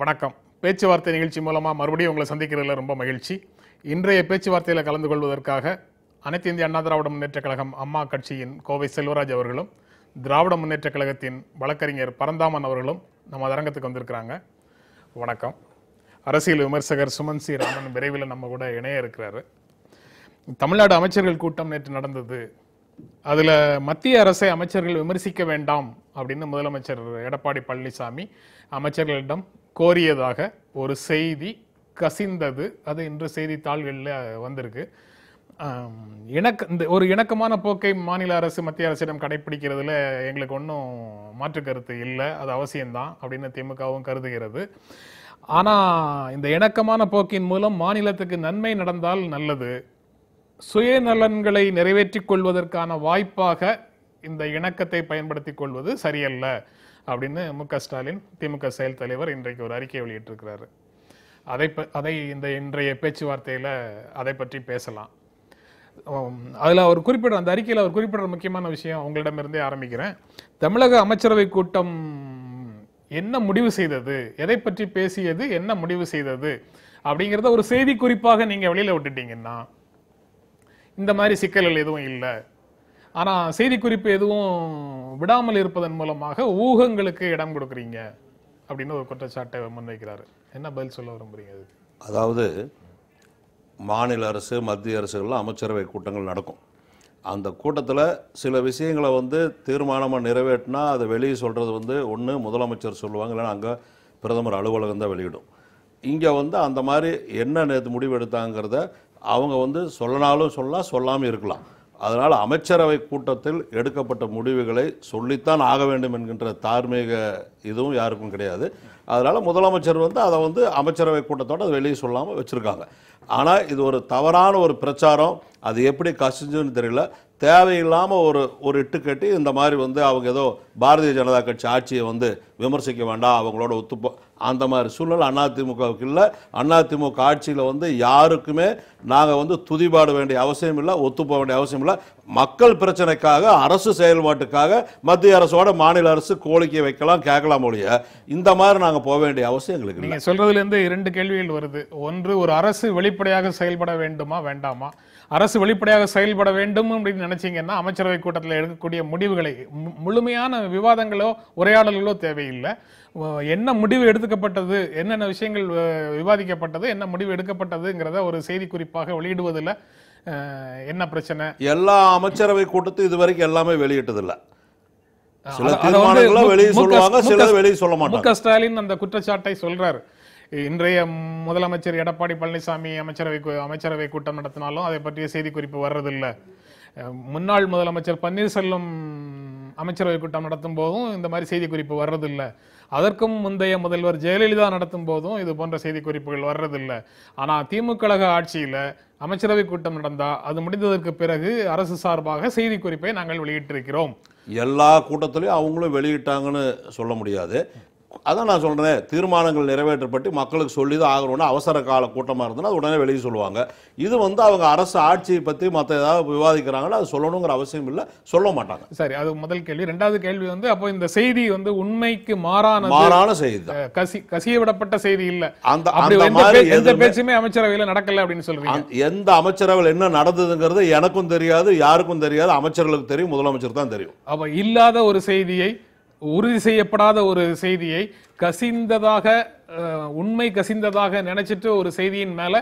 வணக்கம். பேச்சுவார்த்தை நிகழ்ச்சி மூலமாக மறுபடியும் உங்களை சந்திக்கிறதுல ரொம்ப மகிழ்ச்சி. இன்றைய பேச்சுவார்த்தையில் கலந்து கொள்வதற்காக அனைத்து இந்திய அண்ணா திராவிட முன்னேற்றக் கழகம் அம்மா கட்சியின் கோவை செல்வராஜ் அவர்களும், திராவிட முன்னேற்றக் கழகத்தின் வழக்கறிஞர் பரந்தாமன் அவர்களும் நம்ம அரங்கத்துக்கு வந்திருக்கிறாங்க. வணக்கம். அரசியல் விமர்சகர் சுமன் சி ராமன் விரைவில் நம்ம கூட இணைய இருக்கிறாரு. தமிழ்நாடு அமைச்சர்கள் கூட்டம் நேற்று நடந்தது. அதில் மத்திய அரசை அமைச்சர்கள் விமர்சிக்க வேண்டாம் அப்படின்னு முதலமைச்சர் எடப்பாடி பழனிசாமி அமைச்சர்களிடம் கோரியதாக ஒரு செய்தி கசிந்தது. அது இன்று செய்தித்தாள்களில் வந்திருக்கு. இந்த ஒரு இணக்கமான போக்கை மாநில அரசு மத்திய அரசிடம் கடைபிடிக்கிறதுல எங்களுக்கு ஒன்றும் மாற்று கருத்து இல்லை, அது அவசியம்தான் அப்படின்னு திமுகவும் கருதுகிறது. ஆனால் இந்த இணக்கமான போக்கின் மூலம் மாநிலத்துக்கு நன்மை நடந்தால் நல்லது, சுயநலன்களை நிறைவேற்றிக் கொள்வதற்கான வாய்ப்பாக இந்த இணக்கத்தை பயன்படுத்திக் கொள்வது சரியல்ல அப்படின்னு மு.க. ஸ்டாலின் திமுக செயல் தலைவர் இன்றைக்கு ஒரு அறிக்கை வெளியிட்டிருக்கிறாரு. அதை இந்த இன்றைய பேச்சுவார்த்தையில் அதை பற்றி பேசலாம். அதில் அவர் குறிப்பிட அந்த அறிக்கையில் அவர் குறிப்பிடுற முக்கியமான விஷயம் உங்களிடமிருந்தே ஆரம்பிக்கிறேன். தமிழக அமைச்சரவை கூட்டம் என்ன முடிவு செய்தது, எதை பற்றி பேசியது, என்ன முடிவு செய்தது அப்படிங்கிறத ஒரு செய்தி குறிப்பாக நீங்கள் வெளியில் விட்டுட்டீங்கன்னா இந்த மாதிரி சிக்கல்கள் எதுவும் இல்லை. ஆனால் செய்திக்குறிப்பு எதுவும் விடாமல் இருப்பதன் மூலமாக ஊகங்களுக்கு இடம் கொடுக்குறீங்க அப்படின்னு ஒரு குற்றச்சாட்டை முன்வைக்கிறாரு. என்ன பதில் சொல்ல விரும்புறீங்க? அதாவது மாநில அரசு மத்திய அரசுகள்லாம் அமைச்சரவை கூட்டங்கள் நடக்கும். அந்த கூட்டத்தில் சில விஷயங்களை தீர்மானமாக நிறைவேற்றினா அதை வெளியே சொல்கிறது ஒன்று முதலமைச்சர் சொல்லுவாங்க, இல்லைன்னா அங்கே பிரதமர் அலுவலகம் தான் வெளியிடும். இங்கே அந்த மாதிரி என்ன நேற்று முடிவு எடுத்தாங்கிறத அவங்க சொல்லனாலும் சொல்லலாம், சொல்லாமல் இருக்கலாம். அதனால் அமைச்சரவை கூட்டத்தில் எடுக்கப்பட்ட முடிவுகளை சொல்லித்தான் ஆக வேண்டும் என்கின்ற தார்மீக இதுவும் யாருக்கும் கிடையாது. அதனால் முதலமைச்சர் அதை அமைச்சரவை கூட்டத்தோடு அதை வெளியே சொல்லாமல் வச்சுருக்காங்க. ஆனால் இது ஒரு தவறான ஒரு பிரச்சாரம். அது எப்படி கசிஞ்சுன்னு தெரியல. தேவையில்லாமல் ஒரு இட்டு கட்டி இந்த மாதிரி அவங்க ஏதோ பாரதிய ஜனதா கட்சி ஆட்சியை விமர்சிக்க வேண்டாம், அவங்களோட ஒத்துப்போ அந்த மாதிரி சூழ்நிலை அதிமுகவுக்கு இல்லை. அதிமுக ஆட்சியில் யாருக்குமே நாங்கள் துதிபாட வேண்டிய அவசியம் இல்லை, ஒத்துப்போக வேண்டிய அவசியம் இல்லை. மக்கள் பிரச்சனைக்காக, அரசு செயல்பாட்டுக்காக மத்திய அரசோட மாநில அரசு கோரிக்கை வைக்கலாம், கேட்கலாம் ஒழிய இந்த மாதிரி நாங்கள் போக வேண்டிய அவசியம் எங்களுக்கு. நீங்கள் சொல்றதுலேருந்து இரண்டு கேள்விகள் வருது. ஒன்று, ஒரு அரசு வெளிப்படையாக செயல்பட வேண்டுமா வேண்டாமா? அரசு வெளிப்படையாக செயல்பட வேண்டும் அப்படின்னு நினைச்சீங்கன்னா அமைச்சரவை கூட்டத்தில் எடுக்கக்கூடிய முடிவுகளை முழுமையான விவாதங்களோ உரையாடல்களோ தேவையில்லை. என்ன முடிவு எடுக்கப்பட்டது, என்னென்ன விஷயங்கள் விவாதிக்கப்பட்டது, என்ன முடிவு எடுக்கப்பட்டதுங்கிறத ஒரு செய்தி குறிப்பாக வெளியிடுவதில் என்ன பிரச்சனை? எல்லா அமைச்சரவை கூட்டத்தையும் இதுவரைக்கும் எல்லாமே வெளியிட்டதில்லை. சில தீர்மானங்களை வெளியே சொல்லுவாங்க, சிலது வெளியே சொல்ல மாட்டாங்க. மு.க. ஸ்டாலின் அந்த குற்றச்சாட்டை சொல்றாரு. இன்றைய முதலமைச்சர் எடப்பாடி பழனிசாமி அமைச்சரவை கூட்டம் நடத்தினாலும் அதை பற்றிய செய்தி குறிப்பு வர்றதில்லை. முன்னாள் முதலமைச்சர் பன்னீர்செல்வம் அமைச்சரவை கூட்டம் நடத்தும் போதும் இந்த மாதிரி செய்தி குறிப்பு வர்றதில்லை. அதற்கும் முந்தைய முதல்வர் ஜெயலலிதா நடத்தும் போதும் இது போன்ற செய்தி குறிப்புகள் வர்றதில்லை. ஆனால் திமுக கழக ஆட்சியில் அமைச்சரவை கூட்டம் நடந்தால் அது முடிந்ததற்கு பிறகு அரசு சார்பாக செய்தி குறிப்பை நாங்கள் வெளியிட்டிருக்கிறோம். எல்லா கூட்டத்திலையும் அவங்களும் வெளியிட்டாங்கன்னு சொல்ல முடியாது. அதான் நான் சொல்கிறேன், தீர்மானங்கள் நிறைவேற்றப்பட்டு மக்களுக்கு சொல்லி தான் ஆகணும்னு அவசர கால கூட்டமாக இருந்ததுன்னா அது உடனே வெளியே சொல்லுவாங்க. இது அவங்க அரசு ஆட்சியை பற்றி மற்ற ஏதாவது விவாதிக்கிறாங்கன்னா அது சொல்லணுங்கிற அவசியம் இல்லை, சொல்ல மாட்டாங்க. சரி, அது முதல் கேள்வி. ரெண்டாவது கேள்வி அப்போ இந்த செய்தி உண்மைக்கு மாறான செய்தி தான், கசிய விடப்பட்ட செய்தி இல்லை. எந்த பேச்சுமே அமைச்சரவையில் நடக்கல அப்படின்னு சொல்றீங்க. எந்த அமைச்சரவையில் என்ன நடந்ததுங்கிறது எனக்கும் தெரியாது, யாருக்கும் தெரியாது, அமைச்சர்களுக்கு தெரியும், முதலமைச்சர் தான் தெரியும். அப்போ இல்லாத ஒரு செய்தியை, உறுதி செய்யப்படாத ஒரு செய்தியை கசிந்ததாக, உண்மை கசிந்ததாக நினைச்சிட்டு ஒரு செய்தியின் மேல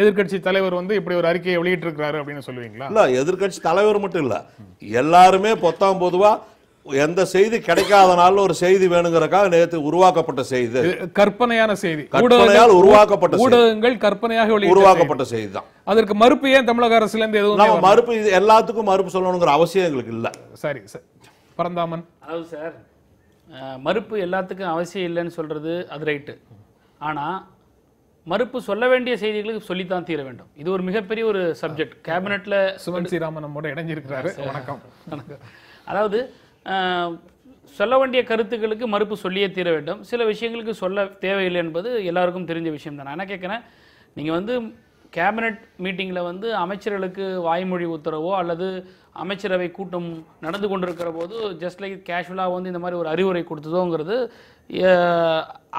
எதிர்கட்சி தலைவர் இப்படி ஒரு அறிக்கையை வெளியிட்டு இருக்காரு அப்படின்னு சொல்லுவீங்களா? இல்ல, எதிர்கட்சி தலைவர் மட்டும் இல்ல, எல்லாருமே பொத்தாம் பொதுவா எந்த செய்தி கிடைக்காதனால ஒரு செய்தி வேணுங்கிறதுக்காக நேற்று உருவாக்கப்பட்ட செய்தி, கற்பனையான செய்தி, உருவாக்கப்பட்ட ஊடகங்கள் கற்பனையாக உருவாக்கப்பட்ட செய்தி தான். அதற்கு மறுப்பு ஏன் தமிழக அரசுல இருந்து எதுவும் மறுப்பு? எல்லாத்துக்கும் மறுப்பு சொல்லணுங்கிற அவசியம் எங்களுக்கு இல்ல. சரி சார். பரந்தாமன், அதாவது சார், மறுப்பு எல்லாத்துக்கும் அவசியம் இல்லைன்னு சொல்றது அது ரைட்டு. ஆனால் மறுப்பு சொல்ல வேண்டிய செய்திகளுக்கு சொல்லித்தான் தீர வேண்டும். இது ஒரு மிகப்பெரிய ஒரு சப்ஜெக்ட். கேபினெட்ல சுமன் ஸ்ரீராமன் நம்மோட இணைஞ்சிருக்கிறாரு. வணக்கம். அதாவது சொல்ல வேண்டிய கருத்துக்களுக்கு மறுப்பு சொல்லியே தீர வேண்டும், சில விஷயங்களுக்கு சொல்ல தேவையில்லை என்பது எல்லாருக்கும் தெரிஞ்ச விஷயம் தான். நான் என்ன கேட்குறேன், நீங்கள் கேபினட் மீட்டிங்கில் வந்து அமைச்சர்களுக்கு வாய்மொழி உத்தரவோ அல்லது அமைச்சரவை கூட்டம் நடந்து கொண்டிருக்கிற போது ஜஸ்ட் லைக் கேஷுவலாக வந்து இந்த மாதிரி ஒரு அறிவுரை கொடுத்ததோங்கிறது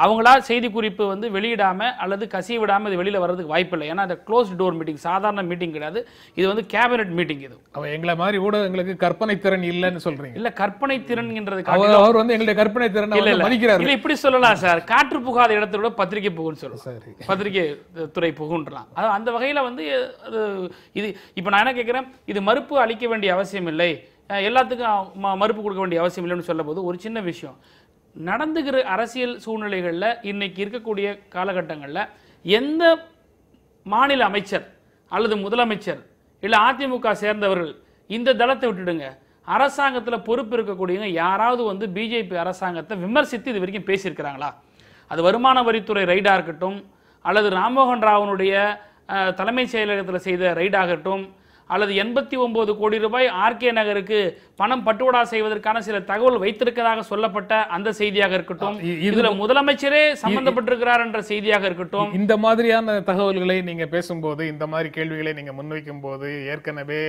அவங்களா செய்தி குறிப்பு வந்து வெளியிடாமல் அல்லது கசிய விடாமல் இது வெளியில் வர்றதுக்கு வாய்ப்பில்லை. ஏன்னா அது க்ளோஸ் டோர் மீட்டிங், சாதாரண மீட்டிங் கிடையாது. இது வந்து கேபினட் மீட்டிங். இது எங்களை மாதிரி ஊடகங்களுக்கு கற்பனை திறன் இல்லைன்னு சொல்றீங்க? இல்லை, கற்பனை திறன்ங்கிறது அவர் வந்து எங்களுடைய கற்பனை திறனை மதிக்கிறார். இல்லை, இப்படி சொல்லலாம் சார். காற்று புகாத இடத்துல விட பத்திரிகை புகுன்னு சொல்லலாம், பத்திரிகை துறை புகுன்றலாம். அது அந்த வகையில் வந்து இது இப்போ நான் என்ன கேட்குறேன், இது மறுப்பு அளிக்க வேண்டிய அவசியம் இல்லை, எல்லாத்துக்கும் மறுப்பு கொடுக்க வேண்டிய அவசியம் இல்லைன்னு சொல்லும் போது ஒரு சின்ன விஷயம், நடந்துகிற அரசியல் சூழ்நிலைகளில் இன்னைக்கு இருக்கக்கூடிய காலகட்டங்களில் எந்த மாநில அமைச்சர் அல்லது முதலமைச்சர் இல்லை அதிமுக சேர்ந்தவர்கள் இந்த தளத்தை விட்டுடுங்க, அரசாங்கத்தில் பொறுப்பு இருக்கக்கூடியவங்க யாராவது வந்து பிஜேபி அரசாங்கத்தை விமர்சித்து இது வரைக்கும் பேசியிருக்கிறாங்களா? அது வருமான வரித்துறை ரைடாக இருக்கட்டும், அல்லது ராம்மோகன் ராவனுடைய தலைமைச் செயலகத்தில் செய்த ரைடாகட்டும், அல்லது 89 கோடி ரூபாய் ஆர்கே நகருக்கு பணம் பட்டுவடா செய்வதற்கான சில தகவல் வைத்திருக்கிறதாக சொல்லப்பட்ட அந்த செய்தியாக இருக்கட்டும், இதுல முதலமைச்சரே சம்பந்தப்பட்டிருக்கிறார் என்ற செய்தியாக இருக்கட்டும், இந்த மாதிரியான தகவல்களை நீங்க பேசும்போது, இந்த மாதிரி கேள்விகளை நீங்க முன்வைக்கும் போது, ஏற்கனவே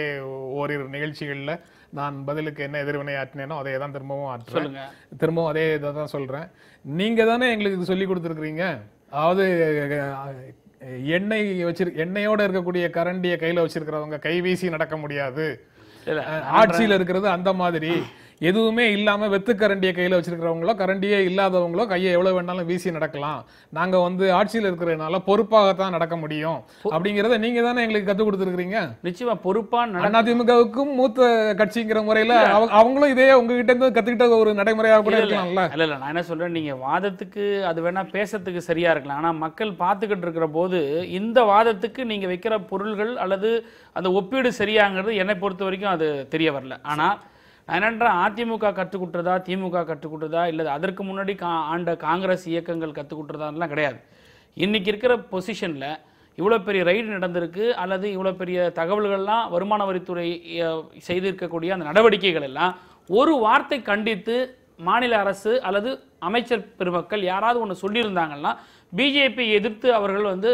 ஓரிரு நிகழ்ச்சிகள்ல நான் பதிலுக்கு என்ன எதிர்வினை ஆற்றினேனோ அதை தான் திரும்பவும் ஆற்றுறேன். திரும்பவும் அதே இதை தான் சொல்றேன். நீங்க தானே எங்களுக்கு சொல்லி கொடுத்துருக்கீங்க. அதாவது எண்ணெயோட இருக்கக்கூடிய கரண்டியை கையில வச்சிருக்கிறவங்க கைவீசி நடக்க முடியாது, ஆட்சியில் இருக்கிறது அந்த மாதிரி. எதுவுமே இல்லாம வெத்து கரண்டியை கையில வச்சிருக்கிறவங்களோ கரண்டியே இல்லாதவங்களோ கையை எவ்வளவு வேணாலும் வீசி நடக்கலாம், நாங்க வந்து ஆட்சியில் இருக்கிறதுனால பொறுப்பாகத்தான் நடக்க முடியும் அப்படிங்கறத நீங்க தானே எங்களுக்கு கத்து கொடுத்துருக்கீங்க. நிச்சயமா பொறுப்பா அதிமுகவுக்கும் மூத்த கட்சிங்கிற முறையில அவங்களும் இதே உங்ககிட்ட இருந்து கத்துக்கிட்ட ஒரு நடைமுறையாக கூட இருக்கலாம்ல. இல்ல நான் என்ன சொல்றேன், நீங்க வாதத்துக்கு அது வேணா பேசத்துக்கு சரியா இருக்கலாம், ஆனா மக்கள் பார்த்துக்கிட்டு இருக்கிற போது இந்த வாதத்துக்கு நீங்க வைக்கிற பொருள்கள் அல்லது அந்த ஒப்பீடு சரியாங்கிறது என்னை பொறுத்த வரைக்கும் அது தெரிய வரல. ஆனா என்னென்றா அதிமுக கற்றுக்குட்டதா, திமுக கற்றுக்குட்டதா, இல்லை அதற்கு முன்னாடி ஆண்ட காங்கிரஸ் இயக்கங்கள் கற்றுக்குட்டதான்லாம் கிடையாது. இன்னைக்கு இருக்கிற பொசிஷனில் இவ்வளோ பெரிய ரைடு நடந்திருக்கு, அல்லது இவ்வளோ பெரிய தகவல்கள்லாம் வருமான வரித்துறை செய்திருக்கக்கூடிய அந்த நடவடிக்கைகள் எல்லாம் ஒரு வார்த்தை கண்டித்து மாநில அரசு அல்லது அமைச்சர் பெருமக்கள் யாராவது ஒன்று சொல்லியிருந்தாங்கன்னா பிஜேபி எதிர்த்து அவர்கள் வந்து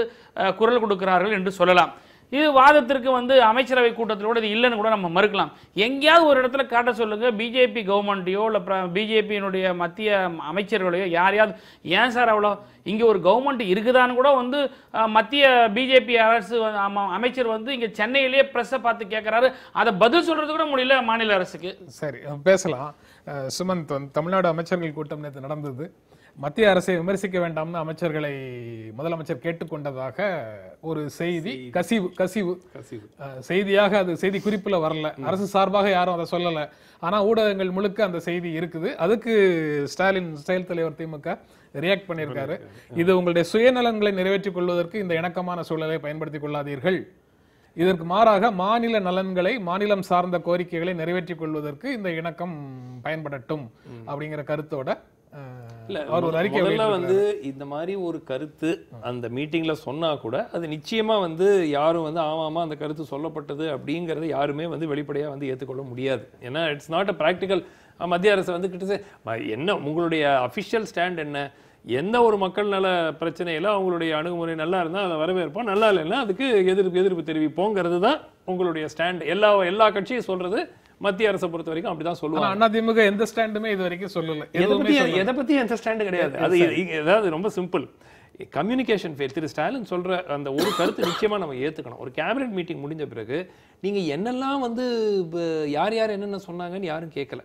குரல் கொடுக்கிறார்கள் என்று சொல்லலாம். இது வாதத்திற்கு வந்து அமைச்சரவை கூட்டத்திலோட இது இல்லைன்னு கூட நம்ம மறுக்கலாம். எங்கேயாவது ஒரு இடத்துல காட்ட சொல்லுங்க, பிஜேபி கவர்மெண்ட்டையோ இல்லை பிஜேபியினுடைய மத்திய அமைச்சர்களையோ யாரையாவது, ஏன் சார் அவ்வளோ இங்கே ஒரு கவர்மெண்ட் இருக்குதான்னு கூட வந்து மத்திய பிஜேபி அரசு அமைச்சர் வந்து இங்கே சென்னையிலேயே ப்ரெஸ்ஸை பார்த்து கேட்குறாரு, அதை பதில் சொல்றது கூட முடியல மாநில அரசுக்கு. சரி, பேசலாம். சுமந்த், தமிழ்நாடு அமைச்சர்கள் கூட்டம் நேற்று நடந்தது. மத்திய அரசை விமர்சிக்க வேண்டாம்னு அமைச்சர்களை முதலமைச்சர் கேட்டுக்கொண்டதாக ஒரு செய்தி, கசிவு செய்தியாக, அது செய்தி குறிப்பில் வரல, அரசு சார்பாக யாரும் அதை சொல்லலை, ஆனா ஊடகங்கள் முழுக்க அந்த செய்தி இருக்குது. அதுக்கு ஸ்டாலின் செயல் தலைவர் திமுக ரியாக்ட் பண்ணியிருக்காரு. இது உங்களுடைய சுயநலன்களை நிறைவேற்றிக் கொள்வதற்கு இந்த இணக்கமான சூழலை பயன்படுத்திக் கொள்ளாதீர்கள், இதற்கு மாறாக மாநில நலன்களை, மாநிலம் சார்ந்த கோரிக்கைகளை நிறைவேற்றிக் கொள்வதற்கு இந்த இணக்கம் பயன்படட்டும் அப்படிங்கிற கருத்தோட முதல்ல வந்து இந்த மாதிரி ஒரு கருத்து அந்த மீட்டிங்ல சொன்னா கூட அது நிச்சயமா வந்து யாரும் வந்து ஆமாமா அந்த கருத்து சொல்லப்பட்டது அப்படிங்கறத யாருமே வந்து வெளிப்படையா வந்து ஏற்றுக்கொள்ள முடியாது. ஏன்னா இட்ஸ் நாட் அ பிராக்டிக்கல். மத்திய அரசு வந்து கிட்ட என்ன உங்களுடைய அஃபிஷியல் ஸ்டாண்ட் என்ன, எந்த ஒரு மக்கள் நல பிரச்சனையில அவங்களுடைய அணுகுமுறை நல்லா இருந்தால் அதை வரவேற்போம், நல்லா இல்லைன்னா அதுக்கு எதிர்ப்பு தெரிவிப்போங்கிறது தான் உங்களுடைய ஸ்டாண்ட். எல்லா கட்சியும் சொல்றது மத்திய அரசை பொறுத்த வரைக்கும் அப்படிதான் சொல்லுவாங்க. அதிமுக எந்த ஸ்டாண்டுமே இது வரைக்கும் சொல்லல, எதை பத்தி எந்த ஸ்டாண்டு கிடையாது. அது ஏதாவது ரொம்ப சிம்பிள் கம்யூனிகேஷன் ஃபெயில். திரு ஸ்டாலின் சொல்ற அந்த ஒரு கருத்து நிச்சயமா நம்ம ஏத்துக்கணும். ஒரு கேபினெட் மீட்டிங் முடிஞ்ச பிறகு நீங்க என்னெல்லாம் வந்து யார் என்னென்ன சொன்னாங்கன்னு யாரும் கேட்கல.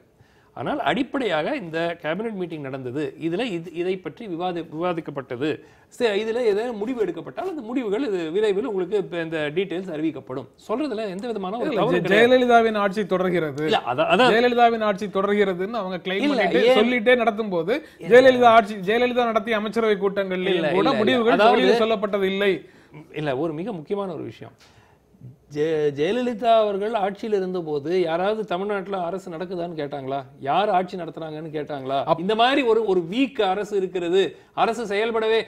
ஆனால் அடிப்படையாக இந்த கேபினெட் மீட்டிங் நடந்தது, இதுல இதை பற்றி விவாதிக்கப்பட்டது, இதுல ஏதாவது முடிவு எடுக்கப்பட்டால் அந்த முடிவுகள் விரைவில் உங்களுக்கு இந்த டீடைல்ஸ் அறிவிக்கப்படும் சொல்றதுல எந்த விதமான ஜெயலலிதாவின் ஆட்சி தொடர்கிறது, ஜெயலலிதாவின் ஆட்சி தொடர்கிறதுன்னு அவங்க கிளைம் பண்ணிட்டு சொல்லிட்டே நடத்தும் போது ஜெயலலிதா நடத்திய அமைச்சரவை கூட்டங்களில் கூட முடிவுகள் சொல்லப்பட்டது இல்லை. இல்ல, ஒரு மிக முக்கியமான ஒரு விஷயம், ஜெயலலிதா அவர்கள் ஆட்சியில் இருந்தபோது யாராவது தமிழ்நாட்டில் அரசு நடக்குதான்னு கேட்டாங்களா? யார் ஆட்சி நடத்துறாங்கன்னு கேட்டாங்களா? இந்த மாதிரி ஒரு வீக் அரசு இருக்கிறது, அரசு செயல்படவே,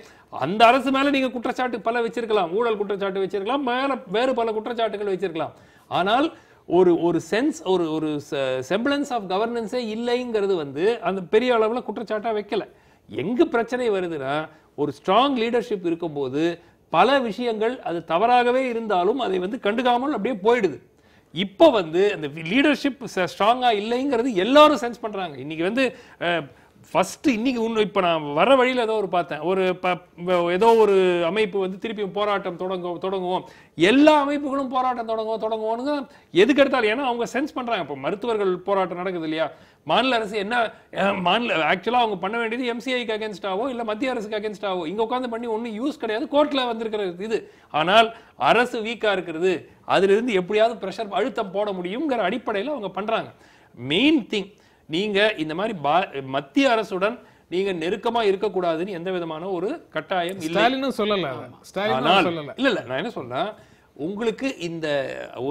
அந்த அரசு மேல நீங்க குற்றச்சாட்டு பல வச்சிருக்கலாம், ஊழல் குற்றச்சாட்டு வச்சிருக்கலாம், வேறு பல குற்றச்சாட்டுகள் வச்சிருக்கலாம். ஆனால் ஒரு சென்ஸ், ஒரு செம்பிளன்ஸ் ஆஃப் கவர்னன்ஸே இல்லைங்கிறது வந்து அந்த பெரிய அளவில் குற்றச்சாட்டா வைக்கல. எங்க பிரச்சனை வருதுன்னா, ஒரு ஸ்ட்ராங் லீடர்ஷிப் இருக்கும்போது பல விஷயங்கள் அது தவறாகவே இருந்தாலும் அதை வந்து கண்டுக்காமல் அப்படியே போயிடுது. இப்போ வந்து அந்த லீடர்ஷிப் ஸ்ட்ராங்கா இல்லைங்கிறது எல்லாரும் சென்ஸ் பண்றாங்க. இன்னைக்கு வந்து ஃபர்ஸ்ட் இன்னைக்கு இப்போ நான் வர வழியில் ஏதோ ஒரு பார்த்தேன், ஒரு ஏதோ ஒரு அமைப்பு வந்து திருப்பியும் போராட்டம் தொடங்குவோம், எல்லா அமைப்புகளும் போராட்டம் தொடங்குவோம்னு எதுக்கு எடுத்தாலும், ஏன்னா அவங்க சென்ஸ் பண்றாங்க. இப்போ மருத்துவர்கள் போராட்டம் நடக்குது இல்லையா, மாநில அரசு என்ன ஆக்சுவலாக அவங்க பண்ண வேண்டியது எம்சிஐக்கு அகேன்ஸ்டாவோ இல்லை மத்திய அரசுக்கு அகேன்ஸ்டாவோ இங்கே உட்காந்து பண்ணி ஒன்றும் யூஸ் கிடையாது, கோர்ட்டில் வந்திருக்கிற இது. ஆனால் அரசு வீக்காக இருக்கிறது, அதிலிருந்து எப்படியாவது ப்ரெஷர் அழுத்தம் போட முடியுங்கிற அடிப்படையில் அவங்க பண்றாங்க. மெயின் திங், நீங்க இந்த மாதிரி மத்திய அரசுடன் நீங்க நெருக்கமா இருக்கக்கூடாதுன்னு எந்த விதமான ஒரு கட்டாயம் இல்லை. ஸ்டாலினும் சொல்லல. இல்ல நான் என்ன சொல்றேன், உங்களுக்கு இந்த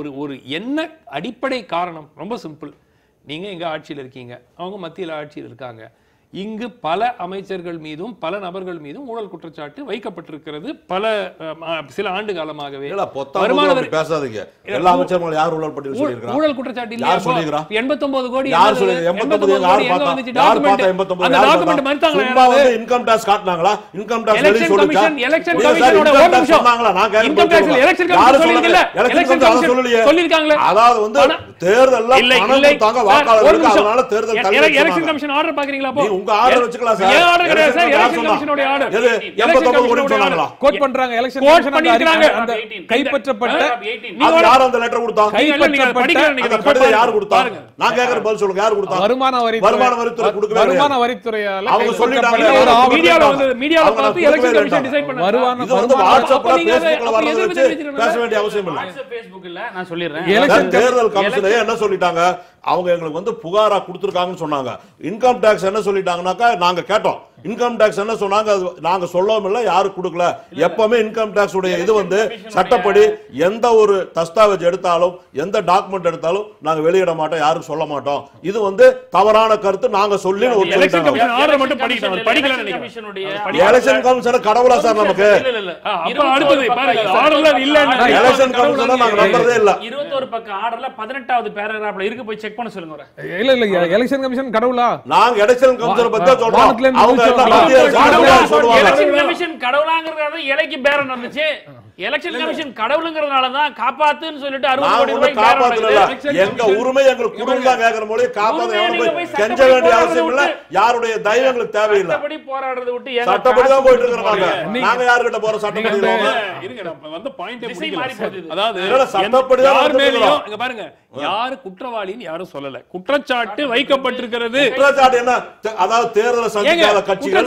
ஒரு என்ன அடிப்படை காரணம் ரொம்ப சிம்பிள். நீங்க எங்க ஆட்சியில் இருக்கீங்க, அவங்க மத்தியில் ஆட்சியில் இருக்காங்க. இங்கு பல அமைச்சர்கள் மீதும் பல நபர்கள் மீதும் ஊழல் குற்றச்சாட்டு வைக்கப்பட்டிருக்கிறது சில ஆண்டு காலமாகவே. பேசாதீங்க, எல்லா அமைச்சர்களும் யார் ஊழல் பட்டியல் சொல்லியிருக்காங்க? ஊழல் குற்றச்சாட்டு இல்ல. 89 கோடி யார் சொல்லி? 89 யார் பார்த்தா? யார் பார்த்தா 89? அந்த டாக்குமெண்ட் மறுத்தாங்களா? சும்மா வந்து இன்கம் டாக்ஸ் காட்டுனாங்களா? இன்கம் டாக்ஸ் வெளிய சொல்லுச்சா? எலெக்ஷன் கமிஷனோட ஒரு நிமிஷம் சொன்னாங்களா? நான் கேக்குறேன். இன்கம் டாக்ஸ் எலெக்ஷன் கமிஷன் சொல்லிருக்கல. எலெக்ஷன் கமிஷன் சொல்லிருக்காங்களே. அதாவது வந்து தேர்தல்ல பணம் கொடுத்தாங்க வாக்காளர்களுக்கு, அதனால தேர்தல் தள்ளி. எலெக்ஷன் கமிஷன் ஆர்டர் பாக்குறீங்களா? அப்போ உங்க ஆர்டர் வச்சுக்கலாம் சார். ஏன் ஆர்டர் கிடையாது சார்? Election கமிஷனோட order. எது 89 கோடி சொன்னாங்களா? கோட் பண்றாங்க. எலெக்ஷன் கோட் பண்ணிருக்காங்க. அந்த கைப்பற்றப்பட்ட அது யார் அந்த லெட்டர் கொடுத்தாங்க? கைப்பற்றப்பட்ட கடிதம் யார் கொடுத்தாங்க? நான் கேக்குற பதில் சொல்லுங்க, யார் கொடுத்தாங்க? வருமான வரித்துறை கொடுக்கவே இல்லையா? வருமான வரித்துறையால அவங்க சொல்லிட்டாங்க. ஒரு மீடியால பார்த்து எலெக்ஷன் கமிஷன் டிசைட் பண்ணாங்க. இது வந்து வாட்ஸ்அப்ல Facebookல வரத வச்சு பேச வேண்டிய அவசியம் இல்லை. வாட்ஸ்அப் Facebook இல்ல, நான் சொல்லிறேன். எலெக்ஷன் தேர்தல் கமிஷனே என்ன சொல்லிட்டாங்க, அவங்க எங்களுக்கு வந்து புகாரா கொடுத்திருக்காங்கன்னு சொன்னாங்க. இன்கம் டாக்ஸ் என்ன சொல்லிட்டாங்கன்னாக்கா, நாங்க கேட்டோம் இன்கம் டாக்ஸ் என்ன சொன்னாங்க, நாங்க சொல்லவும் இல்லை, யாரும் கொடுக்கல. எப்பவுமே இன்கம் டாக்ஸ் உடைய இது வந்து சட்டப்படி எந்த ஒரு தஸ்தாவேஜ் எடுத்தாலும் எந்த டாக்குமெண்ட் எடுத்தாலும் நாங்க வெளியிட மாட்டோம், யாரும் சொல்ல மாட்டோம். இது வந்து தவறான கருத்து, நாங்க சொல்லி ஒரு எலெக்ஷன் கமிஷன் ஆர்டர் மட்டும் படிக்கல நினைக்கிறேன். எலெக்ஷன் கமிஷன் கடவுளா சார் நமக்கு? அப்ப அடுத்து பாருங்க, ஆர்டர்ல இல்ல. எலெக்ஷன் கமிஷன் நாங்க நம்பறதே இல்ல. 21 பக்க ஆர்டர்ல 18வது பேராகிராஃப்ல இருக்கு, போய் செக் பண்ண சொல்லுங்க. இல்ல இல்ல, எலெக்ஷன் கமிஷன் கடவுளா? நாங்க எலெக்ஷன் கமிஷன் பத்தி சொல்றோம். அவங்க எலெக்ஷன் கமிஷன் கடவுளாங்கிறதுனால இலைக்கு பேரம் நடந்துச்சு. எலெக்ஷன் கமிஷன் கடவுளுங்கிறதுனால தான் காப்பாத்துன்னு சொல்லிட்டு 60 கோடி ரூபாய் காப்பாத்துறல. எங்க உரிமை எங்களுக்கு கொடுங்க கேக்குற போது காப்பாத்த கெஞ்ச வேண்டிய அவசியம் இல்ல. யாருடைய தயவு எங்களுக்கு தேவையில்லை. சட்டப்படி போராடுறத விட்டு சட்டப்படி தான் போயிட்டு இருக்காங்க. நாங்க யார் கிட்ட போற சட்டப்படி இருங்க, நம்ம வந்து பாயிண்ட் முடியல. அதாவது சட்டப்படி தான் யார் மேலயும் இங்க பாருங்க, யாரு குற்றவாளின்னு யாரும் சொல்லல. குற்றச்சாட்டு வைக்கப்பட்டிருக்கிறது. குற்றச்சாட்டு என்ன? அதாவது தேர்தல் சந்திக்காத கட்சிகள்,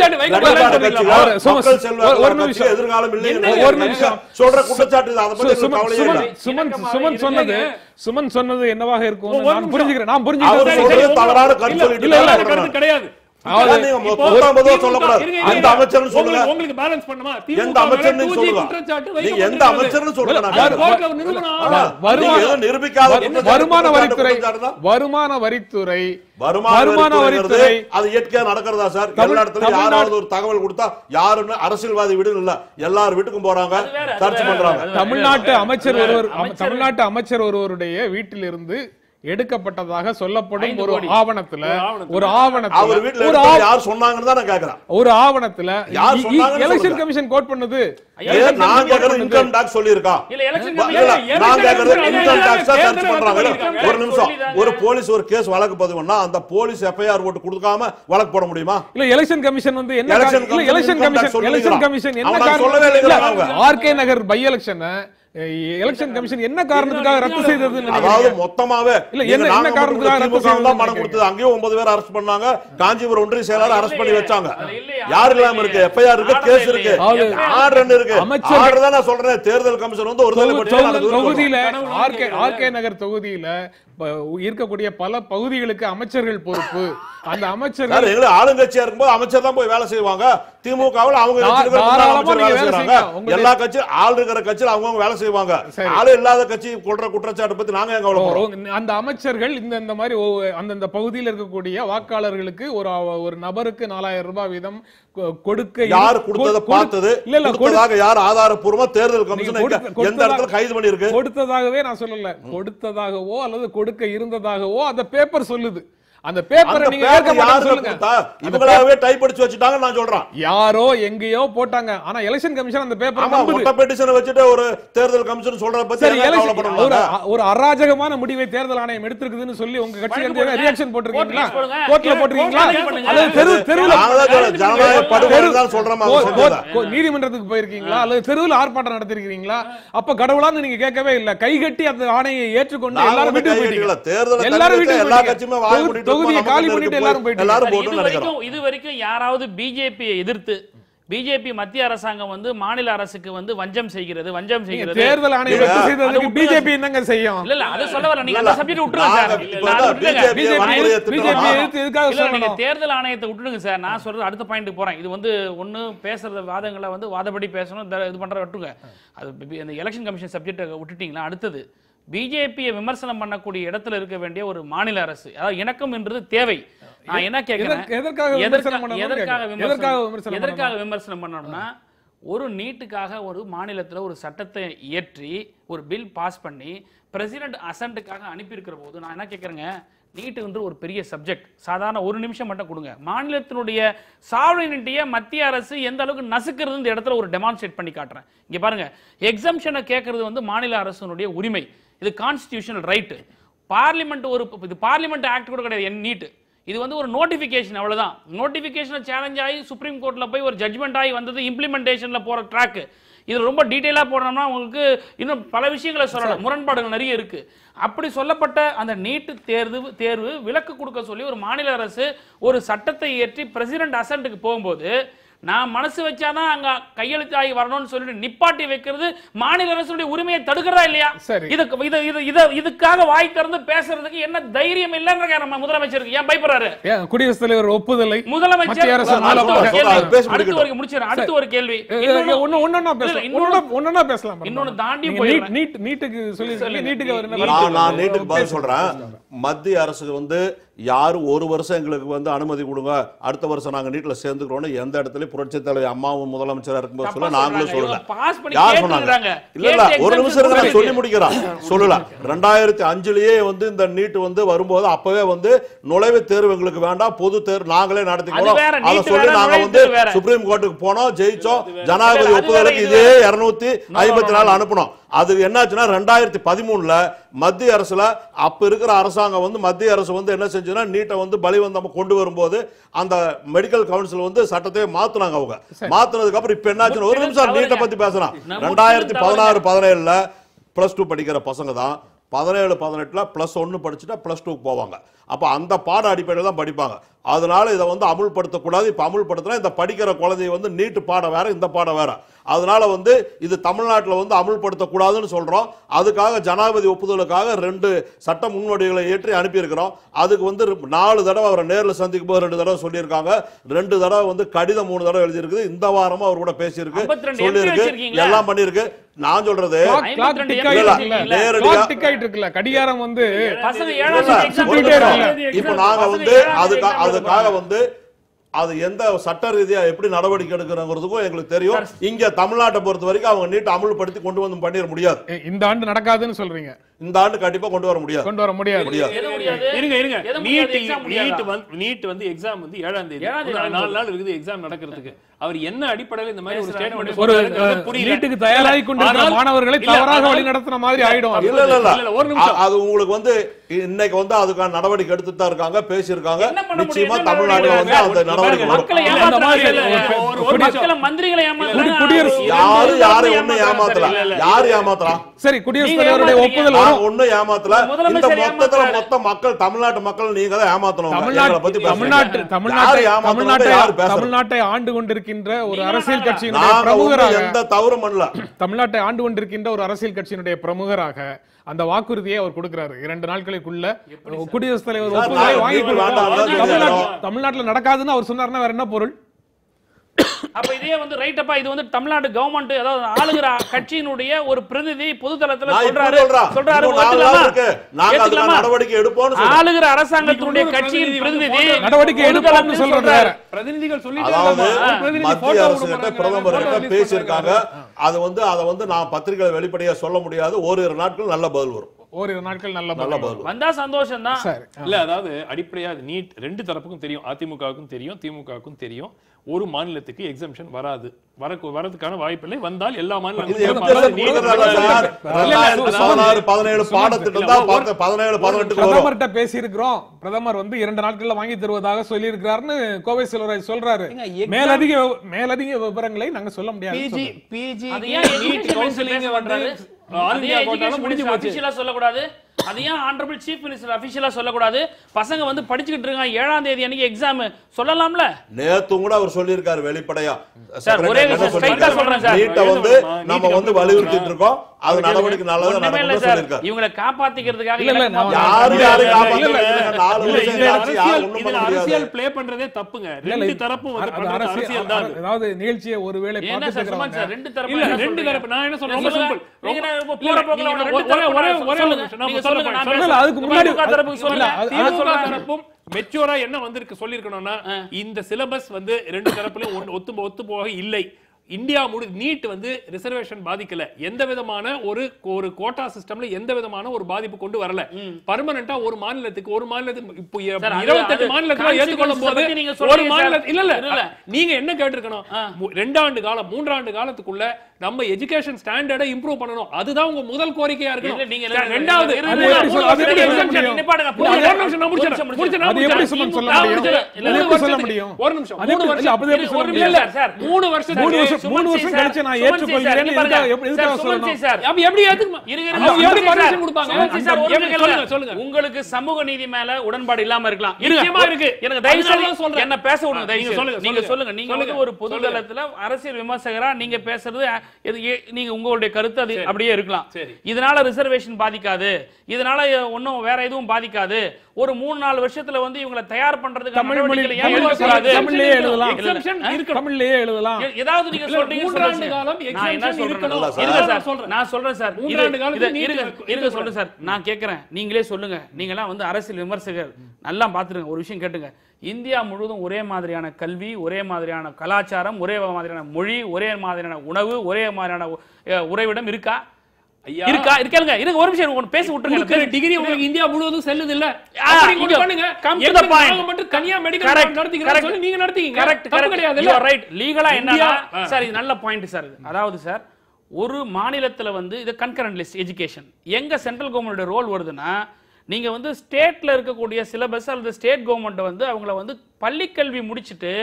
எதிர்காலம் இல்லை ஒரு நிமிஷம் சொல்ற குற்றச்சாட்டு. அதை பத்தி கவலையே இல்லை. சுமன் சொன்னது என்னவாக இருக்கும்? நான் புரிஞ்சுக்கிறேன். தவறான கருத்து சொல்லிட்டு கிடையாது. சொல்லக்கூடாது. அந்த அமைச்சர் சொல்லுங்க, உங்களுக்கு பேலன்ஸ் பண்ணுமா? எந்த அமைச்சர் சொல்லுங்க, நீங்க எந்த அமைச்சர் சொல்லுங்க. வருமான வரித்துறை அது இயற்கையா நடக்கிறதா சார்? எல்லா இடத்துலயும் யாராவது ஒரு தகவல் கொடுத்தா யாருன்னு அரசியல்வாதி வீடு இல்ல, எல்லார் வீட்டுக்கும் போறாங்க, சர்ச் பண்றாங்க. தமிழ்நாட்டு அமைச்சர் ஒருவருடைய வீட்டிலிருந்து எடுக்கப்பட்டதாக சொல்லப்படும் ஒரு ஆவணத்துல யார் சொன்னாங்கன்னு தான் நான் கேக்குறேன். ஒரு ஆவணத்துல எலெக்ஷன் கமிஷன் கோட் பண்ணது. நான் கேக்குறது இன்கம் டாக்ஸ் சொல்லிருக்கா? நான் கேக்குறது இன்கம் டாக்ஸ் சர்ச் பண்றாங்க. ஒரு நிமிஷம், ஒரு போலீஸ் ஒரு கேஸ் வழக்கு பதிவு பண்ணா அந்த போலீஸ் எஃப்ஐஆர் போட்டு கொடுக்காம வழக்கு போட முடியுமா? இல்ல எலெக்ஷன் கமிஷன் வந்து என்ன? எலெக்ஷன் கமிஷன் என்ன காரணம்? RK Nagar by election election commission என்ன காரணத்துக்காக ரத்து செய்தது? அதாவது மொத்தமாவே இல்ல என்ன காரணத்துக்காக ரத்து செய்தது? பணம் கொடுத்தது. அங்கேயும் 9 பேர் அரெஸ்ட் பண்ணாங்க. காஞ்சிபுரம் ஒன்றிய செயலாளர் அரெஸ்ட் பண்ணி வச்சாங்க. யார் இல்லாம இருக்கு? எஃப்ஐஆர் இருக்கு, கேஸ் இருக்கு, ஆர்டர் இருக்கு. ஆர்டர் தான் நான் சொல்றேன். தேர்தல் கமிஷன் வந்து ஒரு தொகுதியில ஆர்கே நகர் தொகுதியில இருக்கக்கூடிய பல பகுதிகளுக்கு அமைச்சர்கள் பொறுப்பு. அந்த அமைச்சர்கள் எங்களை ஆளுங்கட்சியா இருக்கும்போது அமைச்சர் தான் போய் வேலை செய்வாங்க. திமுகவில் அவங்க எல்லா கட்சியும் ஆள் இருக்கிற கட்சியில் அவங்க வேலை செய்வாங்க. ஆளு இல்லாத கட்சி கொள்ற குற்றச்சாட்டு பத்தி நாங்க எங்க கவலைப்படுறோம்? அந்த அமைச்சர்கள் இந்த மாதிரி அந்தந்த பகுதியில் இருக்கக்கூடிய வாக்காளர்களுக்கு ஒரு நபருக்கு 4000 ரூபாய் வீதம் கொடுக்க யார் கொடுத்ததை பார்த்தது இல்ல, யார் ஆதாரப்பூர்வமா தேர்தல் கமிஷன் எந்த இடத்துல கைது பண்ணி இருக்கு? கொடுத்ததாகவே நான் சொல்லல, கொடுத்ததாகவோ அல்லது கொடுக்க இருந்ததாகவோ அந்த பேப்பர் சொல்லுது. அந்த பேப்பரை நீங்க ஏற்க மாட்டேன்னு சொல்லுங்க. இவங்களாவே டைப் அடிச்சு வச்சுட்டாங்க நான் சொல்றேன். யாரோ எங்கேயோ போட்டாங்க. ஆனா எலெக்ஷன் கமிஷன் அந்த பேப்பரை நம்புது. மொத்த பெட்டிஷனை வச்சுட்டு ஒரு தேர்தல் கமிஷன் சொல்றத பத்தி சரி, என்ன கவலைப்படணும்? ஒரு அராஜகமான முடிவை தேர்தல் ஆணையம் எடுத்திருக்குதுன்னு சொல்லி உங்க கட்சி வந்து ரியாக்ஷன் போட்டுருக்கீங்களா? கோர்ட்ல போட்டுருக்கீங்களா? அல்லது தெருவுல ஜனநாயக படுகொலை தான் சொல்றோமா? நீதிமன்றத்துக்கு போயிருக்கீங்களா? அல்லது தெருவில் ஆர்ப்பாட்டம் நடத்திருக்கீங்களா? அப்ப கடவுளான்னு நீங்க கேட்கவே இல்ல. கைகட்டி அந்த ஆணையை ஏற்றுக்கொண்டு எல்லாரும் வீட்டுக்கு போயிட்டீங்க. தேர்தல் எல்லாரும் வீட்டுக்கு எல்லா கட்சியுமே வாய் மூடிட்டு தொகுதியை காலி பண்ணிட்டு எல்லாரும் போயிட்டீங்க. எல்லாரும் போட்டு நடக்கிறோம். இது வரைக்கும் யாராவது பிஜேபியை எதிர்த்து பிஜேபி மத்திய அரசாங்கம் வந்து மாநில அரசுக்கு வந்து வஞ்சம் செய்கிறது தேர்தல் ஆணையம் ரத்து செய்ததுக்கு பிஜேபி என்னங்க செய்யும்? இல்ல அது சொல்ல வரல. நீங்க அந்த சப்ஜெக்ட் விட்டுருங்க சார். பிஜேபி எடுத்து எதுக்காக இல்ல நீங்க சொல்லணும்? தேர்தல் ஆணையத்தை விட்டுடுங்க சார். நான் சொல்றது அடுத்த பாயிண்ட்க்கு போறேன். இது வந்து ஒண்ணு பேசுறது வாதங்களை வந்து வாதப்படி பேசணும், இது பண்ற விட்டுங்க. அது அந்த எலெக்ஷன் கமிஷன் சப்ஜெக்ட் விட்டுட்டீங்களா? அடுத்தது பிஜேபியை விமர்சனம் பண்ணக்கூடிய இடத்துல இருக்க வேண்டிய ஒரு மாநில அரசு, அதாவது இணக்கம் என்றது தேவை. நான் என்ன கேட்கிறேன், எதற்காக விமர்சனம் பண்ணணும்னா, ஒரு நீட்டுக்காக ஒரு மாநிலத்தில் ஒரு சட்டத்தை இயற்றி ஒரு பில் பாஸ் பண்ணி பிரசிடென்ட் அசென்ட்டுக்காக அனுப்பியிருக்கிற போது நான் என்ன கேட்குறேங்க, நீட்டுன்ற ஒரு பெரிய சப்ஜெக்ட். சாதாரண ஒரு நிமிஷம் மட்டும் கொடுங்க. மாநிலத்தினுடைய சாவரினிட்டியை மத்திய அரசு எந்த அளவுக்கு நசுக்கிறது இந்த இடத்துல ஒரு டெமான்ஸ்ட்ரேட் பண்ணி காட்டுறேன். இங்க பாருங்க, எக்ஸம்ஷனை கேட்கறது வந்து மாநில அரசுடைய உரிமை. இது கான்ஸ்டிடியூஷனல் ரைட். பார்லிமெண்ட் இது பார்லிமெண்ட் ஆக்ட் கூட கிடையாது நீட். இது வந்து ஒரு நோட்டிபிகேஷன், அவ்வளவுதான். நோட்டிபிகேஷனை சேலஞ்ச் ஆகி சுப்ரீம் கோர்ட்ல போய் ஒரு ஜட்மெண்ட் ஆகி வந்தது இம்ப்ளிமெண்டேஷன்ல போற ட்ராக். இது ரொம்ப டீடைலா போடணும்னா உங்களுக்கு இன்னும் பல விஷயங்களை சொல்லலாம், முரண்பாடுகள் நிறைய இருக்கு. அப்படி சொல்லப்பட்ட அந்த நீட் தேர்வு விலக்கு கொடுக்க சொல்லி ஒரு மாநில அரசு ஒரு சட்டத்தை இயற்றி பிரசிடென்ட் அசென்ட்டுக்கு போகும்போது நான் மனசு வச்சாதான் அங்க கையெழுத்தாகி வரணும்னு சொல்லிட்டு நிப்பாட்டி வைக்கிறது மாநில அரசுடைய உரிமையை தடுக்கிறதா இல்லையா? இதுக்காக வாய் திறந்து பேசுறதுக்கு என்ன தைரியம் இல்லைன்னு நம்ம முதலமைச்சருக்கு ஏன் பயப்படுறாரு? குடியரசுத் தலைவர் ஒப்புதலை முதலமைச்சர் அடுத்த ஒரு கேள்வி இன்னொன்னு தாண்டி நீட்டுக்கு சொல்லி நீட்டுக்கு நான் நீட்டுக்கு பதில் சொல்றேன். மத்திய அரசுக்கு வந்து யாரு ஒரு வருஷம் எங்களுக்கு வந்து அனுமதி கொடுங்க, அடுத்த வருஷம் நாங்க நீட்ல சேர்ந்துக்கிறோம் எந்த இடத்துல புரட்சி தலைவர் அம்மாவும் முதலமைச்சரா இருக்கும்போது சொல்ல நாங்களும் சொல்லல. யார் சொன்னாங்க? இல்ல ஒரு நிமிஷம் சொல்லி முடிக்கிறான். சொல்லலாம் 2005லயே வந்து இந்த நீட் வந்து வரும்போது அப்பவே வந்து நுழைவுத் தேர்வு எங்களுக்கு வேண்டாம், பொது தேர்வு நாங்களே நடத்திக்கிறோம் அதை சொல்லி நாங்க வந்து சுப்ரீம் கோர்ட்டுக்கு போனோம், ஜெயிச்சோம். ஜனாதிபதி ஒப்புதலுக்கு இதே 254 அனுப்பணும். அது என்னாச்சுன்னா 2013ல மத்திய அரசுல அப்ப இருக்கிற அரசாங்கம் வந்து மத்திய அரசு வந்து என்ன செஞ்சுன்னா நீட்டை வந்து பலிவந்தமா கொண்டு வரும்போது அந்த மெடிக்கல் கவுன்சில் வந்து சட்டத்தை மாத்துனாங்க. அவங்க மாத்துனதுக்கு அப்புறம் இப்ப என்னாச்சுன்னா ஒரு நிமிஷம் நீட்டை பத்தி பேசலாம். 2016-17ல +2 படிக்கிற பசங்க தான் 17-18ல +1 படிச்சுட்டா +2 போவாங்க. அப்ப அந்த பாட அடிப்படையில் தான் படிப்பாங்க. அதனால இதை வந்து அமுல்படுத்தக்கூடாது. இப்ப அமுல்படுத்தினா இந்த படிக்கிற குழந்தைய வந்து நீட்டு பாடம் வேற, இந்த பாடம் வேற. அதனால வந்து இது தமிழ்நாட்டில் வந்து அமுல்படுத்தக்கூடாதுன்னு சொல்றோம். அதுக்காக ஜனாதிபதி ஒப்புதலுக்காக 2 சட்ட முன்வடிவுகளை ஏற்றி அனுப்பியிருக்கிறோம். அதுக்கு வந்து 4 தடவை அவரை நேரில் சந்திக்கும் போது 2 தடவை சொல்லியிருக்காங்க, 2 தடவை வந்து கடிதம் 3 தடவை எழுதியிருக்குது. இந்த வாரமும் அவர் கூட பேசியிருக்கு, சொல்லியிருக்கு, எல்லாம் பண்ணிருக்கு. நான் சொல்றது கடிகாரம் வந்து இப்ப நாங்க வந்து அதுக்காக வந்து அது எந்த சட்ட ரீதியா எப்படி நடவடிக்கை எடுக்கிறோங்கிறதுக்கும் எங்களுக்கு தெரியும். இங்க தமிழ்நாட்டை பொறுத்த வரைக்கும் அவங்க நீட் அமல்படுத்தி கொண்டு வந்து பண்ணிட முடியாது. இந்த ஆண்டு நடக்காதுன்னு சொல்றீங்க? இந்த ஆண்டு கண்டிப்பா கொண்டு வர முடியாது. நீட் வந்து எக்ஸாம் வந்து 7ஆம் தேதி 4 நாள் இருக்குது எக்ஸாம் நடக்கிறதுக்கு. அவர் என்ன அடிப்படையில் இந்த மாதிரி ஒரு ஸ்டேட்மென்ட் ஒரு நீட்டுக்கு தயாராகி கொண்டிருக்கிற மாணவர்களை தவறாக வழி நடத்துற மாதிரி ஆயிடும். இல்ல ஒரு நிமிஷம், அது உங்களுக்கு வந்து இன்னைக்கு வந்து அதுக்கான நடவடிக்கை எடுத்துட்டு தான் இருக்காங்க, பேசியிருக்காங்க. நிச்சயமா தமிழ்நாட்டுல வந்து அந்த நடவடிக்கை யாரும் ஒண்ணு ஏமாத்தல. யாரு ஏமாத்தலாம்? சரி, குடியரசுத் தலைவருடைய ஒப்புதல் ஒண்ணு ஏமாத்தல. இந்த மொத்தத்துல மொத்த மக்கள் தமிழ்நாட்டு மக்கள் நீங்க தான் ஏமாத்தணும். தமிழ்நாட்டை ஆண்டு கொண்டிருக்கின்ற ஒரு அரசியல் கட்சியினுடைய பிரமுகராக, எந்த தவறும் பண்ணல, தமிழ்நாட்டை ஆண்டு கொண்டிருக்கின்ற ஒரு அரசியல் கட்சியினுடைய பிரமுகராக அந்த வாக்குறுதியை அவர் கொடுக்கிறாரு. 2 நாட்களுக்குள்ள குடியரசுத் தலைவர் ஒப்புதலை வாங்கி தமிழ்நாட்டில் நடக்காதுன்னு அவர் சொன்னார்னா வேற என்ன பொருள்? அப்ப இதே வந்து ரைட் அப்பா, இது வந்து தமிழ்நாடு கவர்மெண்ட் அதாவது ஆளுகிற கட்சியினுடைய ஒரு பிரதிநிதி பொதுத்தளத்துல சொல்றாரு நடவடிக்கை எடுப்போம். ஆளுகிற அரசாங்கத்தினுடைய கட்சியின் பிரதிநிதி நடவடிக்கை எடுப்போம்னு சொல்றாரு. பிரதிநிதிகள் சொல்லி மத்திய அரசு கிட்ட பிரதமர் கிட்ட பேசியிருக்காங்க. அது வந்து அதை வந்து நான் பத்திரிகை வெளிப்படையா சொல்ல முடியாது. 1-2 நாட்கள் நல்ல பதில் வரும். ஓரிரு நாட்கள் நல்ல நல்ல பதில். பதில். வந்தா சந்தோஷம் தான். சரி. இல்ல அதாவது அடிப்படையா நீட் ரெண்டு தரப்புக்கும் தெரியும், அதிமுகவுக்கும் தெரியும், திமுகவுக்கும் தெரியும். ஒரு மாநிலத்துக்கு எக்ஸம்ஷன் வராது, வரதுக்கான வாய்ப்பில்லை. வந்தால் எல்லா இது மாநிலங்களும் எப்படி கொடுக்கறதா சார்? 2016, 17 பாடத்திட்டம் தான் 17, 18 வரும். பிரதமர்கிட்ட பேசியிருக்கிறோம். பிரதமர் வந்து 2 நாட்கள்ல வாங்கி தருவதாக சொல்லி இருக்கிறாருன்னு கோவை செல்வராஜ் சொல்றாரு. மேலதிக விவரங்களை நாங்க சொல்ல முடியாது. பிஜி அது ஏன் education minister பேச பண்றாரு? அது ஏன் education minister official ஆ சொல்லக்கூடாது? அது ஏன் honorable chief minister official ஆ சொல்லக்கூடாது? பசங்க வந்து படிச்சுக்கிட்டு இருக்காங்க, 7ஆம் தேதி அன்னைக்கு எக்ஸாம் சொல்லலாம்ல. நேத்து கூட அவர் சொல்லியிருக்காரு வெளிப்படையா. சார், ஒரே விஷயம் ஸ்ட்ரைட்டா சொல்றேன் சார். நீட்ட வந்து நம்ம வந்து வலியுறுத்திட்டு இருக்கோம். அது நடவடிக்கை நல்லதா நடக்கும்னு சொல்லியிருக்காரு. இவங்களை காப்பாத்திக்கிறதுக்காக யாரு காப்பாத்துறாங்க? அரசியல் ப்ளே பண்றதே தப்புங்க. ரெண்டு தரப்பும் வந்து பண்றது அரசியல் தான். அதாவது நிகழ்ச்சியை ஒருவேளை என்ன சார் சுமன் சார், ரெண்டு தரப்பு இல்ல ரெண்டு தரப்பு நான் என்ன சொல்றேன், ரொம்ப சிம்பிள். போற போக்குல ரெண்டு தரப்பு ஒரே நிமிஷம் சொல்லல, அதுக்கு முன்னாடி தரப்புக்கு சொல்லுங்க. திமுக தரப்பும் மெச்சூரா என்ன வந்திருக்கு சொல்லிருக்கணும்னா, இந்த சிலபஸ் வந்து ரெண்டு தரப்புலயும் ஒத்து போக இல்லை. இந்தியா நீட் வந்து ரிசர்வேஷன் பாதிக்கல, எந்த விதமான ஒரு கோட்டா சிஸ்டம்ல எந்த விதமான ஒரு பாதிப்பு கொண்டு வரல. பர்மனண்டா ஒரு மாநிலத்துக்கு இப்போ 28 மாநிலத்துல ஏத்துக்கொள்ளும் போது ஒரு மாநிலம் இல்ல நீங்க என்ன கேட்டிருக்கணும், 2 ஆண்டு காலம் 3 ஆண்டு காலத்துக்குள்ள நம்ம எஜுகேஷன் ஸ்டாண்டர்டை இம்ப்ரூவ் பண்ணணும். அதுதான் உங்க முதல் கோரிக்கையா இருக்கணும். நீங்க ரெண்டாவது ஒரு நிமிஷம் 3 வருஷம் 3 வருஷம் கழிச்சு நான் ஏற்றுக்கொள்கிறேன். உங்களுக்கு சமூக நீதி மேல உடன்பாடு இல்லாம இருக்கலாம், எனக்கு தயவு செய்து என்ன பேச விடுங்க. நீங்க சொல்லுங்க. நீங்க வந்து ஒரு பொதுதளத்துல அரசியல் விமர்சகரா நீங்க பேசுறது, நீங்க உங்களுடைய கருத்து அது அப்படியே இருக்கலாம். இதனால ரிசர்வேஷன் பாதிக்காது, இதனால ஒன்னும் வேற எதுவும் பாதிக்காது. ஒரு 3-4 வருஷத்துல வந்து இவங்களை தயார் பண்றதுக்கு தமிழ்லயே எழுதலாம். ஏதாவது நீங்க சொல்றீங்க. நான் சொல்றேன் சார், சொல்றேன் சார், நான் கேட்கிறேன், நீங்களே சொல்லுங்க. நீங்களாம் வந்து அரசியல் விமர்சகர், நல்லா பாத்துருங்க. ஒரு விஷயம் கேட்டுங்க, இந்தியா முழுவதும் ஒரே மாதிரியான கல்வி, ஒரே மாதிரியான கலாச்சாரம், ஒரே மாதிரியான மொழி, ஒரே மாதிரியான உணவு, ஒரே மாதிரியான உறைவிடம் இருக்கா? இருக்காங்க. இருங்க ஒரு நிமிஷம் பேச விட்டுருங்க. டிகிரி உங்களுக்கு இந்தியா முழுவதும் செல்லுது இல்ல? கன்னியா மெடிக்கல் நடத்திக்கிறேன் நீங்க நடத்திக்கீங்க. கரெக்ட் கிடையாது இல்ல? ரைட். லீகலா என்னன்னா சார், இது நல்ல பாயிண்ட் சார். அதாவது சார், ஒரு மாநிலத்துல வந்து இது கன்கரண்ட் லிஸ்ட் எஜுகேஷன் எங்க சென்ட்ரல் கவர்மெண்டோட ரோல் வருதுன்னா, நீங்க வந்து ஸ்டேட்ல இருக்கக்கூடிய சிலபஸ் அல்லது ஸ்டேட் கவர்மெண்ட் வந்து அவங்கள வந்து பள்ளிக்கல்வி முடிச்சிட்டு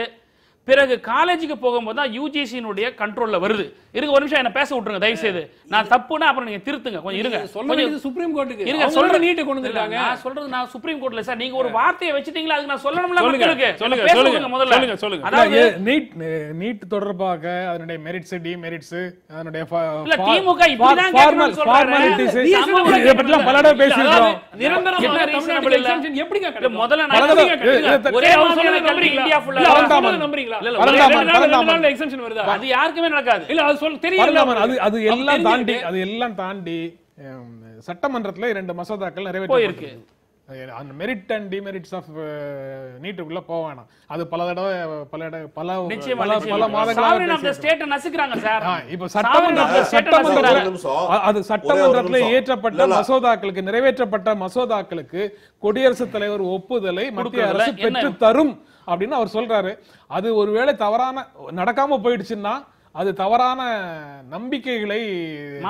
பிறகு காலேஜுக்கு போகும்போது தான் யூஜிசியினுடைய கண்ட்ரோல்ல வருது. இருங்க ஒரு நிமிஷம் என்ன பேச விட்டுருங்க தயவு செய்து. நான் தப்புனா அப்புறம் நீங்க திருத்துங்க. கொஞ்சம் இருங்க. சொல்றது சுப்ரீம் கோர்ட்டுக்கு இருங்க. சொல்ற நீட் கொண்டு வந்திருக்காங்க. நான் சொல்றது நான் சுப்ரீம் கோர்ட்ல சார், நீங்க ஒரு வார்த்தையை வச்சிட்டீங்களா, அதுக்கு நான் சொல்லணும்ல மக்களுக்கு. சொல்லுங்க முதல்ல. அதாவது நீட் தொடர்பாக அதனுடைய மெரிட்ஸ், டிமெரிட்ஸ், அதனுடைய இல்ல திமுக இப்படிதான் கேட்கணும்னு சொல்றாங்க. இத பத்தி எல்லாம் பல தடவை பேசிட்டோம். நிரந்தரமான ரீசனபிள் எக்ஸம்ஷன் எப்படி கேட்கணும்? முதல்ல நான் ஒரே சொல்றது நம்புறீங்க இந்தியா ஃபுல்லா நம்புறீங்க? அது யாருக்குமே நடக்காது. இல்ல அது சொல்ல தெரியல. அது எல்லாம் தாண்டி சட்டமன்றத்துல 2 மசோதாக்கள் நிறைவேற்றப்பட்டிருக்கு. அந்த மெரிட் அண்ட் டிமெரிட்ஸ் ஆஃப் நீட்டுக்குள்ள போவானா, அது பல மாதங்களாக ஸ்டேட் நசுக்குறாங்க சார். இப்ப சட்டமன்றத்தில் இயற்றப்பட்ட மசோதாக்களுக்கு, நிறைவேற்றப்பட்ட மசோதாக்களுக்கு குடியரசுத் தலைவர் ஒப்புதலை மத்திய அரசு பெற்று தரும் அப்படின்னு அவர் சொல்றாரு. அது ஒருவேளை தவறான நடக்காம போயிடுச்சுன்னா அது தவறான நம்பிக்கைகளை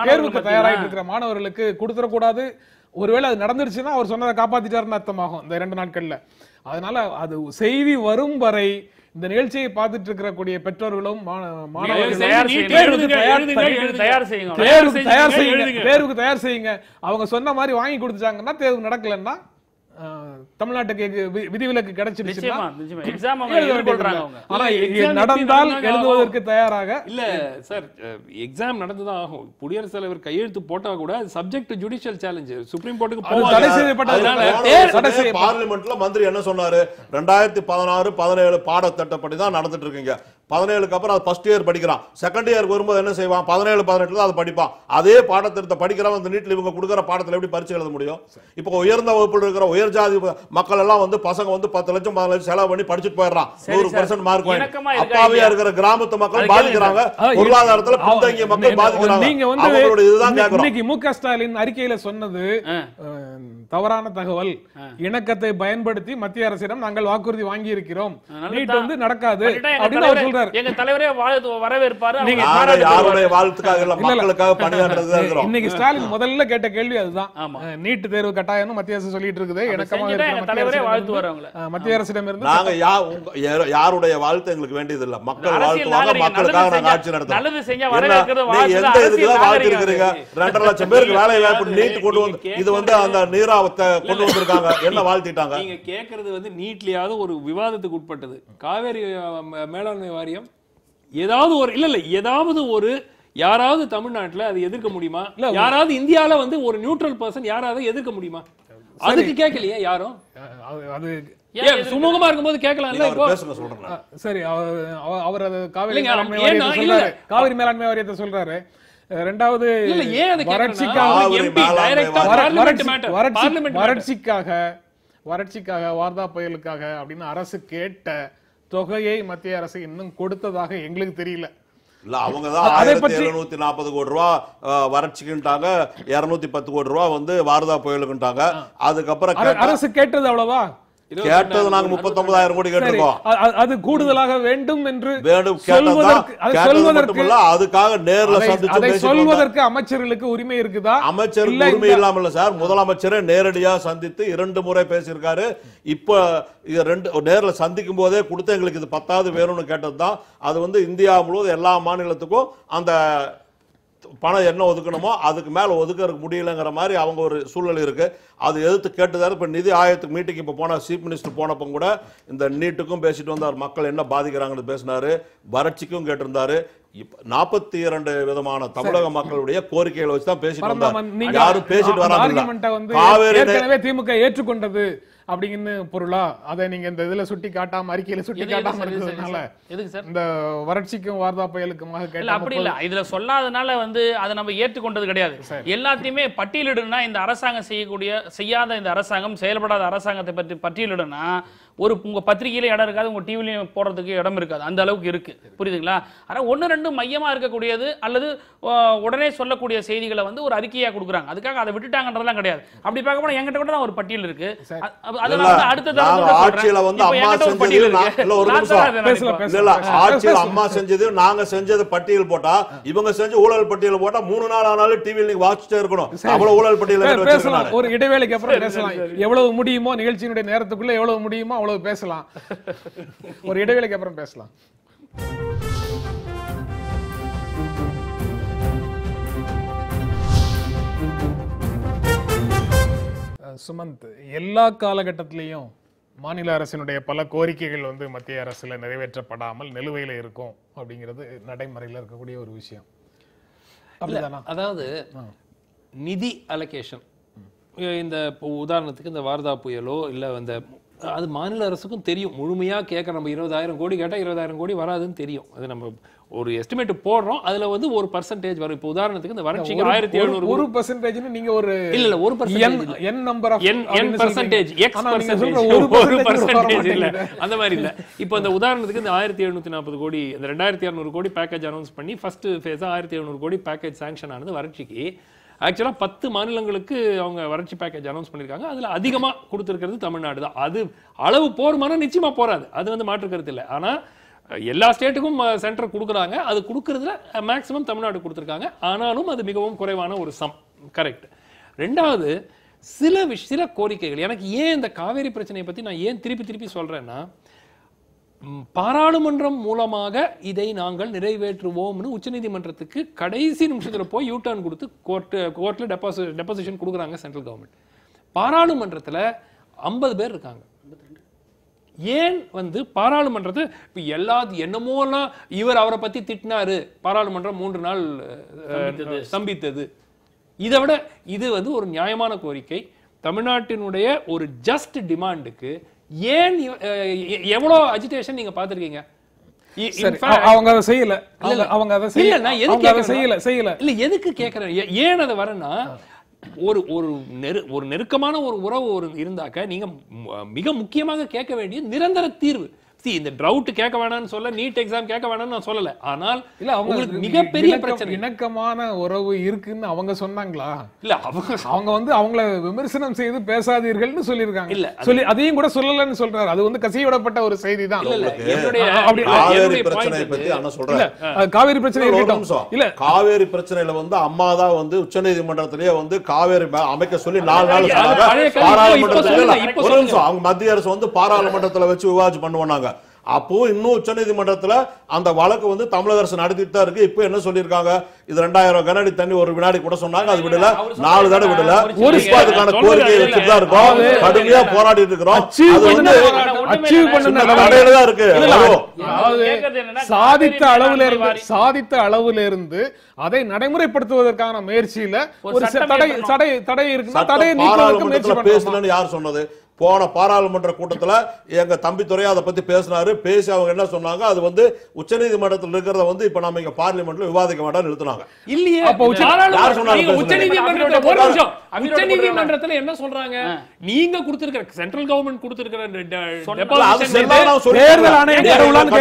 தேர்வுக்கு தயாராகிட்டு இருக்கிற மாணவர்களுக்கு கொடுத்துடக்கூடாது. ஒருவேளை அது நடந்துருச்சுன்னா அவர் சொன்னதை காப்பாத்திட்டாருன்னு அர்த்தமாகும் இந்த 2 நாட்கள்ல. அதனால அது செய்தி வரும் வரை இந்த நிகழ்ச்சியை பார்த்துட்டு இருக்கக்கூடிய பெற்றோர்களும் மாணவர்களும் தேர்வுக்கு தயார் செய்யுங்க. அவங்க சொன்ன மாதிரி வாங்கி கொடுத்துட்டாங்கன்னா, தேர்வு நடக்கலன்னா தமிழ்நாட்டுக்கு விதிவிலக்கு கிடைச்சிருச்சுன்னா நடந்தால் எழுதுவதற்கு தயாராக இல்ல சார். எக்ஸாம் நடந்துதான் ஆகும். குடியரசுத் தலைவர் கையெழுத்து போட்டா கூட அது subject to judicial challenge, supreme கோர்ட்டுக்கு தடை செய்யப்பட்டதுனால பார்லிமெண்ட்ல மந்திரி என்ன சொன்னாரு, 2016-17 பாடத்திட்டப்படி தான் நடந்துட்டு இருக்குங்க. 17க்கு அப்புறம் அது ஃபர்ஸ்ட் இயர் படிக்கிறான். செகண்ட் இயருக்கு வரும்போது என்ன செய்வான்? 17, 18 அதை படிப்பான். அதே பாடத்திட்டத்தை படிக்கிறவன் இந்த நீட்ல இவங்க கொடுக்குற பாடத்தில் எப்படி பரிசு எழுத முடியும்? இப்போ உயர்ந்த வகுப்பில் இருக்கிற உயர் ஜாதி மக்கள் எல்லாம் வந்து பசங்க வந்து 10 லட்சம் 15 லட்சம் செலவு பண்ணி படிச்சுட்டு போயிடுறான். 100% மார்க் வாங்கி. அப்பாவியா இருக்கிற கிராமத்து மக்கள் பாதிக்கிறாங்க, பொருளாதாரத்துல பின்தங்கிய மக்கள் பாதிக்கிறாங்க. நீங்க வந்து அவங்களோட இதுதான் கேக்குறோம். இன்னைக்கு மு.க. ஸ்டாலின் அறிக்கையில சொன்னது தவறான தகவல். இணக்கத்தை பயன்படுத்தி மத்திய அரசிடம் நாங்கள் வாக்குறுதி வாங்கி இருக்கிறோம், நீட் வந்து நடக்காது அப்படின்னு அவர் சொல்றாரு. எங்க தலைவரே வரவேற்பாரு. யாருடைய வாழ்த்துக்காக இல்ல, மக்களுக்காக பணியாற்றுறதா இருக்கிறோம். இன்னைக்கு ஸ்டாலின் முதல்ல கேட்ட கேள்வி அதுதான். நீட் தேர்வு கட்டாயம் மத்திய அரசு சொல்லிட்டு இருக்குது. இணக்கமாக தலைவரே வாழ்த்துவாரு மத்திய அரசிடம் இருந்து. நாங்க யாருடைய வாழ்த்து எங்களுக்கு வேண்டியது இல்ல, மக்கள் வாழ்த்துவாங்க, மக்களுக்காக நாங்க ஆட்சி நடத்துறோம். நல்லது செஞ்சா வரவேற்கிறது. எந்த இதுக்கு வாழ்த்து இருக்கிறீங்க? 2.5 லட்சம் பேருக்கு வேலை வாய்ப்பு நீட் கொண்டு வந்து இது வந்து அந்த நீராவத்தை கொண்டு வந்திருக்காங்க, என்ன வாழ்த்திட்டாங்க? நீங்க கேக்குறது வந்து நீட்லயாவது ஒரு விவாதத்துக்கு உட்பட்டது. காவேரி மேலாண்மை வாரியம் ஏதாவது ஒரு ஏதாவது ஒரு யாராவது தமிழ்நாட்டுல அதை எதிர்க்க முடியுமா? யாராவது இந்தியால வந்து ஒரு நியூட்ரல் பர்சன் யாராவது எதிர்க்க முடியுமா? அதுக்கு கேட்கலையே யாரும். அது சுமூகமா இருக்கும்போது கேட்கலாம்ல. இப்போ சரி, அவர் அது காவிரி மேலாண்மை வாரியத்தை சொல்றாரு. ரெண்டாவது வறட்சிக்காக வார்தா புயலுக்காக அப்படின்னு அரசு கேட்ட தொகையை மத்திய அரசு இன்னும் கொடுத்ததாக எங்களுக்கு தெரியல. இல்ல, அவங்கதான் 1740 கோடி ரூபாய் வறட்சிக்குட்டாங்க, 210 கோடி ரூபாய் வந்து வார்தா புயலுக்குட்டாங்க. அதுக்கப்புறம் அரசு கேட்டது அவ்வளவா? கேட்டது நாங்க 39,000 கோடி கேட்டிருக்கோம். அது கூடுதலாக வேண்டும் என்று சொல்வதற்கு அதுக்காக நேர்ல சந்திச்சு சொல்வதற்கு அமைச்சர்களுக்கு உரிமை இருக்குதா? அமைச்சர் உரிமை இல்லாம இல்ல சார், முதலமைச்சரை நேரடியா சந்தித்து 2 முறை பேசியிருக்காரு. இப்ப நேர்ல சந்திக்கும் போதே கொடுத்து எங்களுக்கு இது 10வது வேணும்னு கேட்டதுதான். அது வந்து இந்தியா முழுவதும் எல்லா மாநிலத்துக்கும் அந்த பணம் என்ன ஒதுக்கணுமோ அதுக்கு மேல ஒதுக்கிறதுக்கு முடியலங்கிற மாதிரி அவங்க ஒரு சூழ்நிலை இருக்கு. அது எதிர்த்து கேட்டுதாரு. இப்ப நிதி ஆயோக் மீட்டிங் இப்ப போன சீஃப் மினிஸ்டர் போனப்ப கூட இந்த நீட்டுக்கும் பேசிட்டு வந்தார், மக்கள் என்ன பாதிக்கிறாங்கன்னு பேசினாரு, வறட்சிக்கும் கேட்டிருந்தாரு. 42 விதமான தமிழக மக்களுடைய கோரிக்கைகளை வச்சுதான் பேசிட்டு வந்தார். யாரும் பேசிட்டு வராங்க. திமுக ஏற்றுக்கொண்டது அப்படிங்கன்னு பொருளா? அதை நீங்க இந்த இதுல சுட்டி காட்டாம, அறிக்கையில சுட்டி காட்டாம இருக்கிறதுனால இந்த வறட்சிக்கும் வார்தா புயலுக்குமாக கேட்டா அப்படி இல்ல, இதுல சொல்லாதனால வந்து அதை நம்ம ஏற்றுக்கொண்டது கிடையாது. எல்லாத்தையுமே பட்டியலிடுனா இந்த அரசாங்கம் செய்யாத இந்த அரசாங்கம், செயல்படாத அரசாங்கத்தை பற்றி பட்டியலிடுனா ஒரு உங்க பத்திரிகையில இடம் இருக்காது, உங்க டிவிலையும் போடுறதுக்கு இடம் இருக்காது, அந்த அளவுக்கு இருக்கு. புரியுதுங்களா? ஆனா 1-2 மையமா இருக்கக்கூடியது அல்லது உடனே சொல்லக்கூடிய செய்திகளை வந்து ஒரு அறிக்கையா கொடுக்குறாங்க. அதுக்காக அதை விட்டுட்டாங்கன்றதெல்லாம் கிடையாது. அப்படி பார்க்க போனா என்கிட்ட கூட தான் ஒரு பட்டியல் இருக்கு. அதனால அடுத்த ஆட்சியில வந்து அம்மா செஞ்சது நாங்க செஞ்சது பட்டியல் போட்டா, இவங்க செஞ்ச ஊழல் பட்டியல் போட்டா 3 நாள் ஆனாலும் டிவியில் நீங்க வாட்சிட்டே இருக்கணும். அவ்வளவு ஊழல் பட்டியல் பேசலாம். ஒரு இடைவேளைக்கு அப்புறம் பேசலாம். எவ்வளவு முடியுமோ நிகழ்ச்சியினுடைய நேரத்துக்குள்ள எவ்வளவு முடியுமோ அவ்வளவு பேசலாம். ஒரு இடைவேளைக்கு அப்புறம் பேசலாம். சுமந்த், எல்லா காலகட்டத்திலையும் மாநில அரசினுடைய பல கோரிக்கைகள் வந்து மத்திய அரசுல நிறைவேற்றப்படாமல் நிலுவையில் இருக்கும் அப்படிங்கிறது நடைமுறையில் இருக்கக்கூடிய ஒரு விஷயம். அதாவது நிதி அலோகேஷன், இந்த உதாரணத்துக்கு இந்த வார்தா புயலோ இல்லை இந்த அது மாநில அரசுக்கும் தெரியும். முழுமையா கேட்க நம்ம 20,000 கோடி கேட்டா 20,000 கோடி வராதுன்னு தெரியும். அது நம்ம ஒரு எஸ்டிமேட் போடுறோம், அதுல வந்து ஒரு பர்சன்டேஜ் வரும். இப்போ உதாரணத்துக்கு இந்த வறட்சிக்கு 1700 1% நீங்க ஒரு இல்ல 1% n number of n percentage x percentage 1% இல்ல, அந்த மாதிரி இல்ல. இப்போ இந்த உதாரணத்துக்கு இந்த 1740 கோடி, இந்த 2200 கோடி பேக்கேஜ் அனௌன்ஸ் பண்ணி ஃபர்ஸ்ட் ஃபேஸா 1700 கோடி பேக்கேஜ் சாங்ஷன் ஆனது வறட்சிக்கு. ஆக்சுவலா 10 மாநிலங்களுக்கு அவங்க வறட்சி பேக்கேஜ் அனௌன்ஸ் பண்ணிருக்காங்க. அதுல அதிகமா கொடுத்திருக்கிறது தமிழ்நாடு தான். அது அளவு போர்மான நிச்சயமா போறாது, அது வந்து மாற்று கருத்து இல்லை. ஆனா எல்லா ஸ்டேட்டுக்கும் சென்டர் கொடுக்குறாங்க, அது கொடுக்கறதுல மேக்சிமம் தமிழ்நாடு கொடுத்துருக்காங்க. ஆனாலும் அது மிகவும் குறைவான ஒரு சம். கரெக்ட். ரெண்டாவது, சில கோரிக்கைகள் எனக்கு ஏன் இந்த காவேரி பிரச்சனையை பத்தி நான் ஏன் திருப்பி சொல்றேன்னா, பாராளுமன்றம் மூலமாக இதை நாங்கள் நிறைவேற்றுவோம்னு உச்சநீதிமன்றத்துக்கு கடைசி நிமிஷத்துல போய் யூட்டர்ன் கொடுத்து கோர்ட்ல டெபாசிஷன் கொடுக்குறாங்க சென்ட்ரல் கவர்மெண்ட். பாராளுமன்றத்துல 50 பேர் இருக்காங்க. ஏன் வந்து பாராளுமன்றத்தை இப்ப என்னமோலாம் இவர் அவரை பத்தி திட்டினாரு, பாராளுமன்றம் 3 நாள் ஸ்தம்பித்தது. இதை விட இது வந்து ஒரு நியாயமான கோரிக்கை. தமிழ்நாட்டினுடைய ஒரு ஜஸ்ட் டிமாண்டுக்கு ஏன் எவ்வளவு அஜிடேஷன் நீங்க பாத்திருக்கீங்க? அவங்க அதை செய்யல. அவங்க அதை செய்யல. இல்ல, நான் அவங்க அதை எதுக்கு செய்யல. இல்ல, எதுக்கு கேக்குறேன், ஏன் அது வரேன்னா, ஒரு நெருக்கமான ஒரு உறவு இருந்தாக்க நீங்க மிக முக்கியமாக கேட்க வேண்டிய நிரந்தர தீர்வு. இந்த drought கேட்க வேணாம்னு சொல்ல, நீட் எக்ஸாம் கேட்க வேணாம்னு நான் சொல்லல. ஆனால் இல்ல, உங்களுக்கு மிகப்பெரிய பிரச்சனை இணக்கமான உறவு இருக்குன்னு அவங்க சொன்னாங்களா? இல்ல, அவங்க வந்து அவங்கள விமர்சனம் செய்து பேசாதீர்கள்னு சொல்லியிருக்காங்க. இல்ல, சொல்லி அதையும் கூட சொல்லலன்னு சொல்றாரு. அது வந்து கசிவிடப்பட்ட ஒரு செய்தி தான். காவேரி பிரச்சனை பத்தி அண்ணா சொல்றாரு. காவேரி பிரச்சனை இருக்கட்டும். இல்ல, காவேரி பிரச்சனையில வந்து அம்மா தான் வந்து உச்சநீதிமன்றத்திலேயே வந்து காவேரி அமைக்க சொல்லி 4 நாள் பாராளுமன்றத்துல ஒரு நிமிஷம் அவங்க மத்திய அரசு வந்து பாராளுமன்றத்துல வச்சு விவாதம் பண்ணுவாங்க. அப்போ இன்னும் உச்சநீதிமன்றத்துல அந்த வழக்கு வந்து தமிழக அரசு நடத்திட்டு தான் இருக்கு. இப்போ என்ன சொல்லியிருக்காங்க, இது 2000 கனஅடி தண்ணி ஒரு வினாடி கூட சொன்னாங்க, அது விடல, 4 தடவை விடல. அதுக்கான கோரிக்கையை வச்சுட்டு தான் இருக்கோம், கடுமையா போராடிட்டு இருக்கிறோம். அது வந்து தடையில தான் இருக்கு. சாதித்த அளவுல இருந்து அதை நடைமுறைப்படுத்துவதற்கான முயற்சியில ஒரு தடை இருக்குன்னா தடையை நீக்குவதற்கு முயற்சி பேசலன்னு யார் சொன்னது? போன பாராளுமன்ற கூட்டத்துல எங்க தம்பி துறை அதை பத்தி பேசினாரு. பேசி அவங்க என்ன சொன்னாங்க, அது வந்து உச்சநீதிமன்றத்தில் இருக்கிறத வந்து இப்ப நம்ம இங்க பார்லிமெண்ட்ல விவாதிக்க வேண்டாம் நிறுத்தினாங்க. இல்லையே, யார் சொன்னாங்க? உச்சநீதிமன்றத்துல என்ன சொல்றாங்க, நீங்க கொடுத்திருக்கிற சென்ட்ரல் கவர்மெண்ட் கொடுத்திருக்கிற தேர்தல் ஆணையம் கடவுளான்னு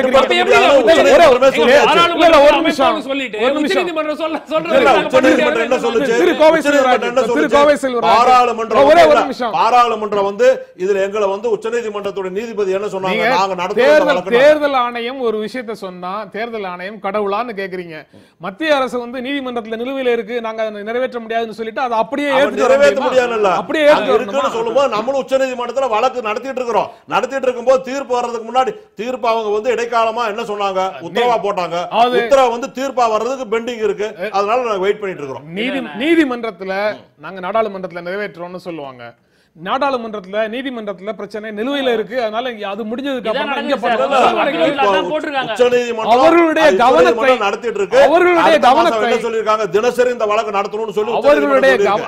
பாராளுமன்றம் வந்து இதுல எங்களை வந்து உச்சநீதிமன்றத்தோட நீதிபதி என்ன சொன்னாங்க, நாங்க நடத்துற தேர்தல் ஆணையம் ஒரு விஷயத்தை சொன்னா தேர்தல் ஆணையம் கடவுளான்னு கேக்குறீங்க. மத்திய அரசு வந்து நீதிமன்றத்துல நிலுவையில இருக்கு, நாங்க நிறைவேற்ற முடியாதுன்னு சொல்லிட்டு அதை அப்படியே நிறைவேற்ற முடியாது. அப்படியே இருக்குன்னு சொல்லும்போது நம்மளும் உச்சநீதிமன்றத்துல வழக்கு நடத்திட்டு இருக்கிறோம். நடத்திட்டு இருக்கும்போது தீர்ப்பு வர்றதுக்கு முன்னாடி தீர்ப்பு அவங்க வந்து இடைக்காலமா என்ன சொன்னாங்க, உத்தரவா போட்டாங்க. உத்தரவு வந்து தீர்ப்பா வர்றதுக்கு பெண்டிங் இருக்கு, அதனால நாங்க வெயிட் பண்ணிட்டு இருக்கிறோம். நீதிமன்றத்துல நாங்க நாடாளுமன்றத்துல நிறைவேற்றோம்னு சொல்லுவாங்க. நாடாளுமன்றத்துல நீதிமன்றத்துல பிரச்சனை நிலுவையில இருக்கு, அதனால அது முடிஞ்சதுக்கு அப்புறம் அவர்களுடைய கவனத்தை நடத்திட்டு இருக்கு. அவர்களுடைய கவனத்தை சொல்லிருக்காங்க, தினசரி இந்த வழக்கு நடத்தணும்னு சொல்லி